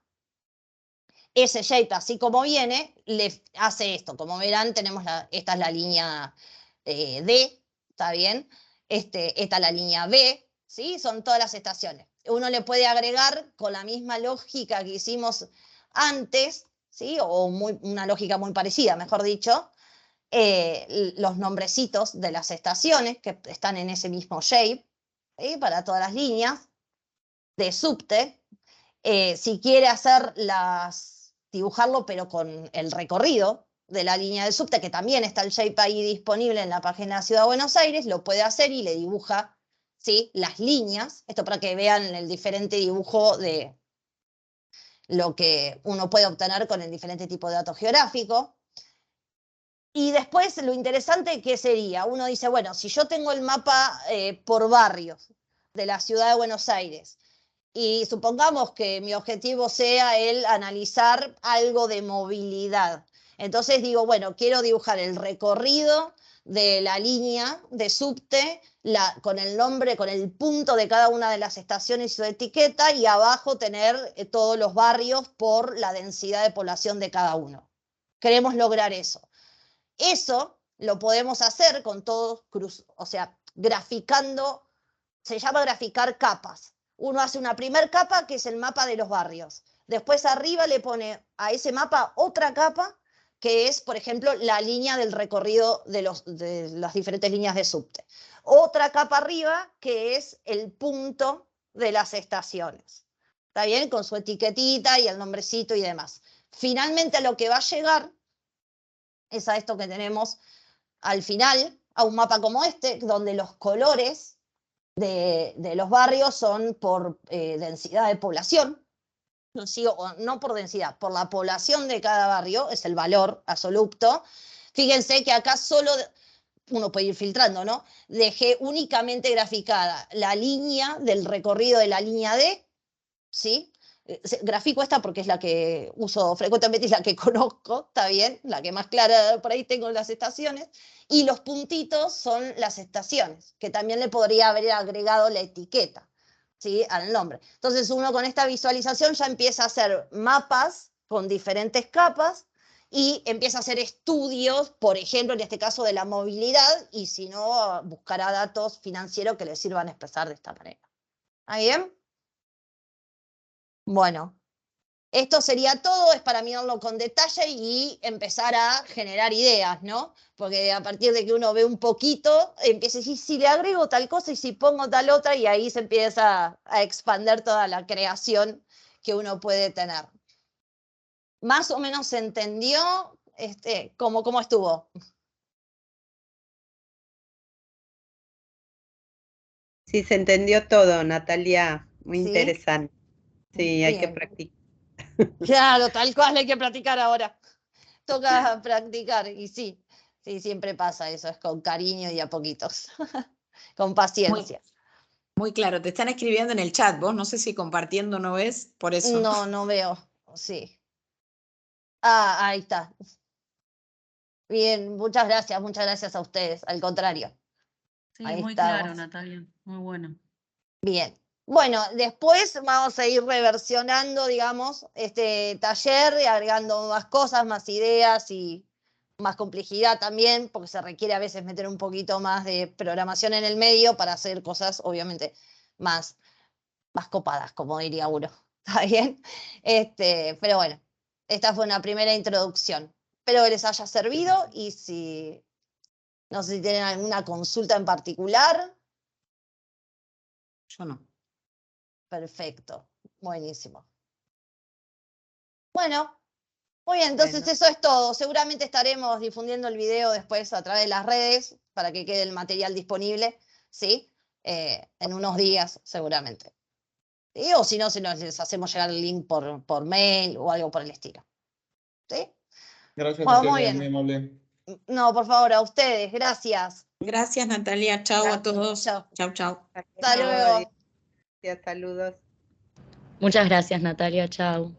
ese shape así como viene, le hace esto. Como verán, tenemos esta es la línea D, ¿está bien? Esta es la línea B, ¿sí? Son todas las estaciones. Uno le puede agregar con la misma lógica que hicimos antes, ¿sí? O una lógica muy parecida, mejor dicho, los nombrecitos de las estaciones que están en ese mismo shape, ¿sí? Para todas las líneas de subte. Si quiere dibujarlo, pero con el recorrido de la línea de subte, que también está el shape ahí disponible en la página de Ciudad de Buenos Aires, lo puede hacer y le dibuja, ¿sí? Las líneas, esto para que vean el diferente dibujo de lo que uno puede obtener con el diferente tipo de dato geográfico. Y después lo interesante que sería, uno dice, bueno, si yo tengo el mapa por barrios de la Ciudad de Buenos Aires, y supongamos que mi objetivo sea el analizar algo de movilidad. Entonces digo, bueno, quiero dibujar el recorrido de la línea de subte con el nombre, con el punto de cada una de las estaciones y su etiqueta, y abajo tener todos los barrios por la densidad de población de cada uno. Queremos lograr eso. Eso lo podemos hacer con todos, o sea, graficando, se llama graficar capas. Uno hace una primer capa que es el mapa de los barrios. Después arriba le pone a ese mapa otra capa que es, por ejemplo, la línea del recorrido de las diferentes líneas de subte. Otra capa arriba que es el punto de las estaciones. ¿Está bien? Con su etiquetita y el nombrecito y demás. Finalmente a lo que va a llegar es a esto que tenemos al final, a un mapa como este, donde los colores de los barrios son por densidad de población, no por densidad, por la población de cada barrio, es el valor absoluto. Fíjense que acá solo, uno puede ir filtrando, ¿no? Dejé únicamente graficada la línea del recorrido de la línea D, ¿sí? Grafico esta porque es la que uso frecuentemente, es la que conozco, está bien, la que más clara por ahí tengo las estaciones, y los puntitos son las estaciones, que también le podría haber agregado la etiqueta, ¿sí? Al nombre. Entonces uno con esta visualización ya empieza a hacer mapas con diferentes capas y empieza a hacer estudios, por ejemplo, en este caso de la movilidad, y si no, buscará datos financieros que le sirvan a expresar de esta manera. ¿Está bien? Bueno, esto sería todo, es para mirarlo con detalle y empezar a generar ideas, ¿no? Porque a partir de que uno ve un poquito, empieza a decir, si le agrego tal cosa y si pongo tal otra, y ahí se empieza a expandir toda la creación que uno puede tener. ¿Más o menos se entendió cómo estuvo? Sí, se entendió todo, Natalia. Muy ¿Sí? interesante. Sí, hay que Bien. practicar. Claro, tal cual hay que practicar ahora. Toca practicar, y sí, siempre pasa eso, es con cariño y a poquitos, con paciencia. Muy claro, te están escribiendo en el chat, vos no sé si compartiendo no ves, por eso. No veo, sí. Ah, ahí está. Bien, muchas gracias a ustedes, al contrario. Sí, Ahí muy estamos. claro, Natalia, muy bueno. Bien. Bueno, después vamos a ir reversionando, digamos, este taller y agregando más cosas, más ideas y más complejidad también, porque se requiere a veces meter un poquito más de programación en el medio para hacer cosas, obviamente, más copadas, como diría uno. ¿Está bien? Pero bueno, esta fue una primera introducción. Espero que les haya servido y no sé si tienen alguna consulta en particular. Yo no. Perfecto, buenísimo. Bueno, muy bien, entonces Bueno. eso es todo. Seguramente estaremos difundiendo el video después a través de las redes para que quede el material disponible, ¿sí? En unos días, seguramente. O si no, les hacemos llegar el link por mail o algo por el estilo. ¿Sí? Gracias, Bueno, Natalia, muy bien. muy amable. No, por favor, a ustedes, gracias. Gracias, Natalia. Chau a todos. Chao. Chau. Hasta luego. Saludos. Muchas gracias, Natalia. Chao.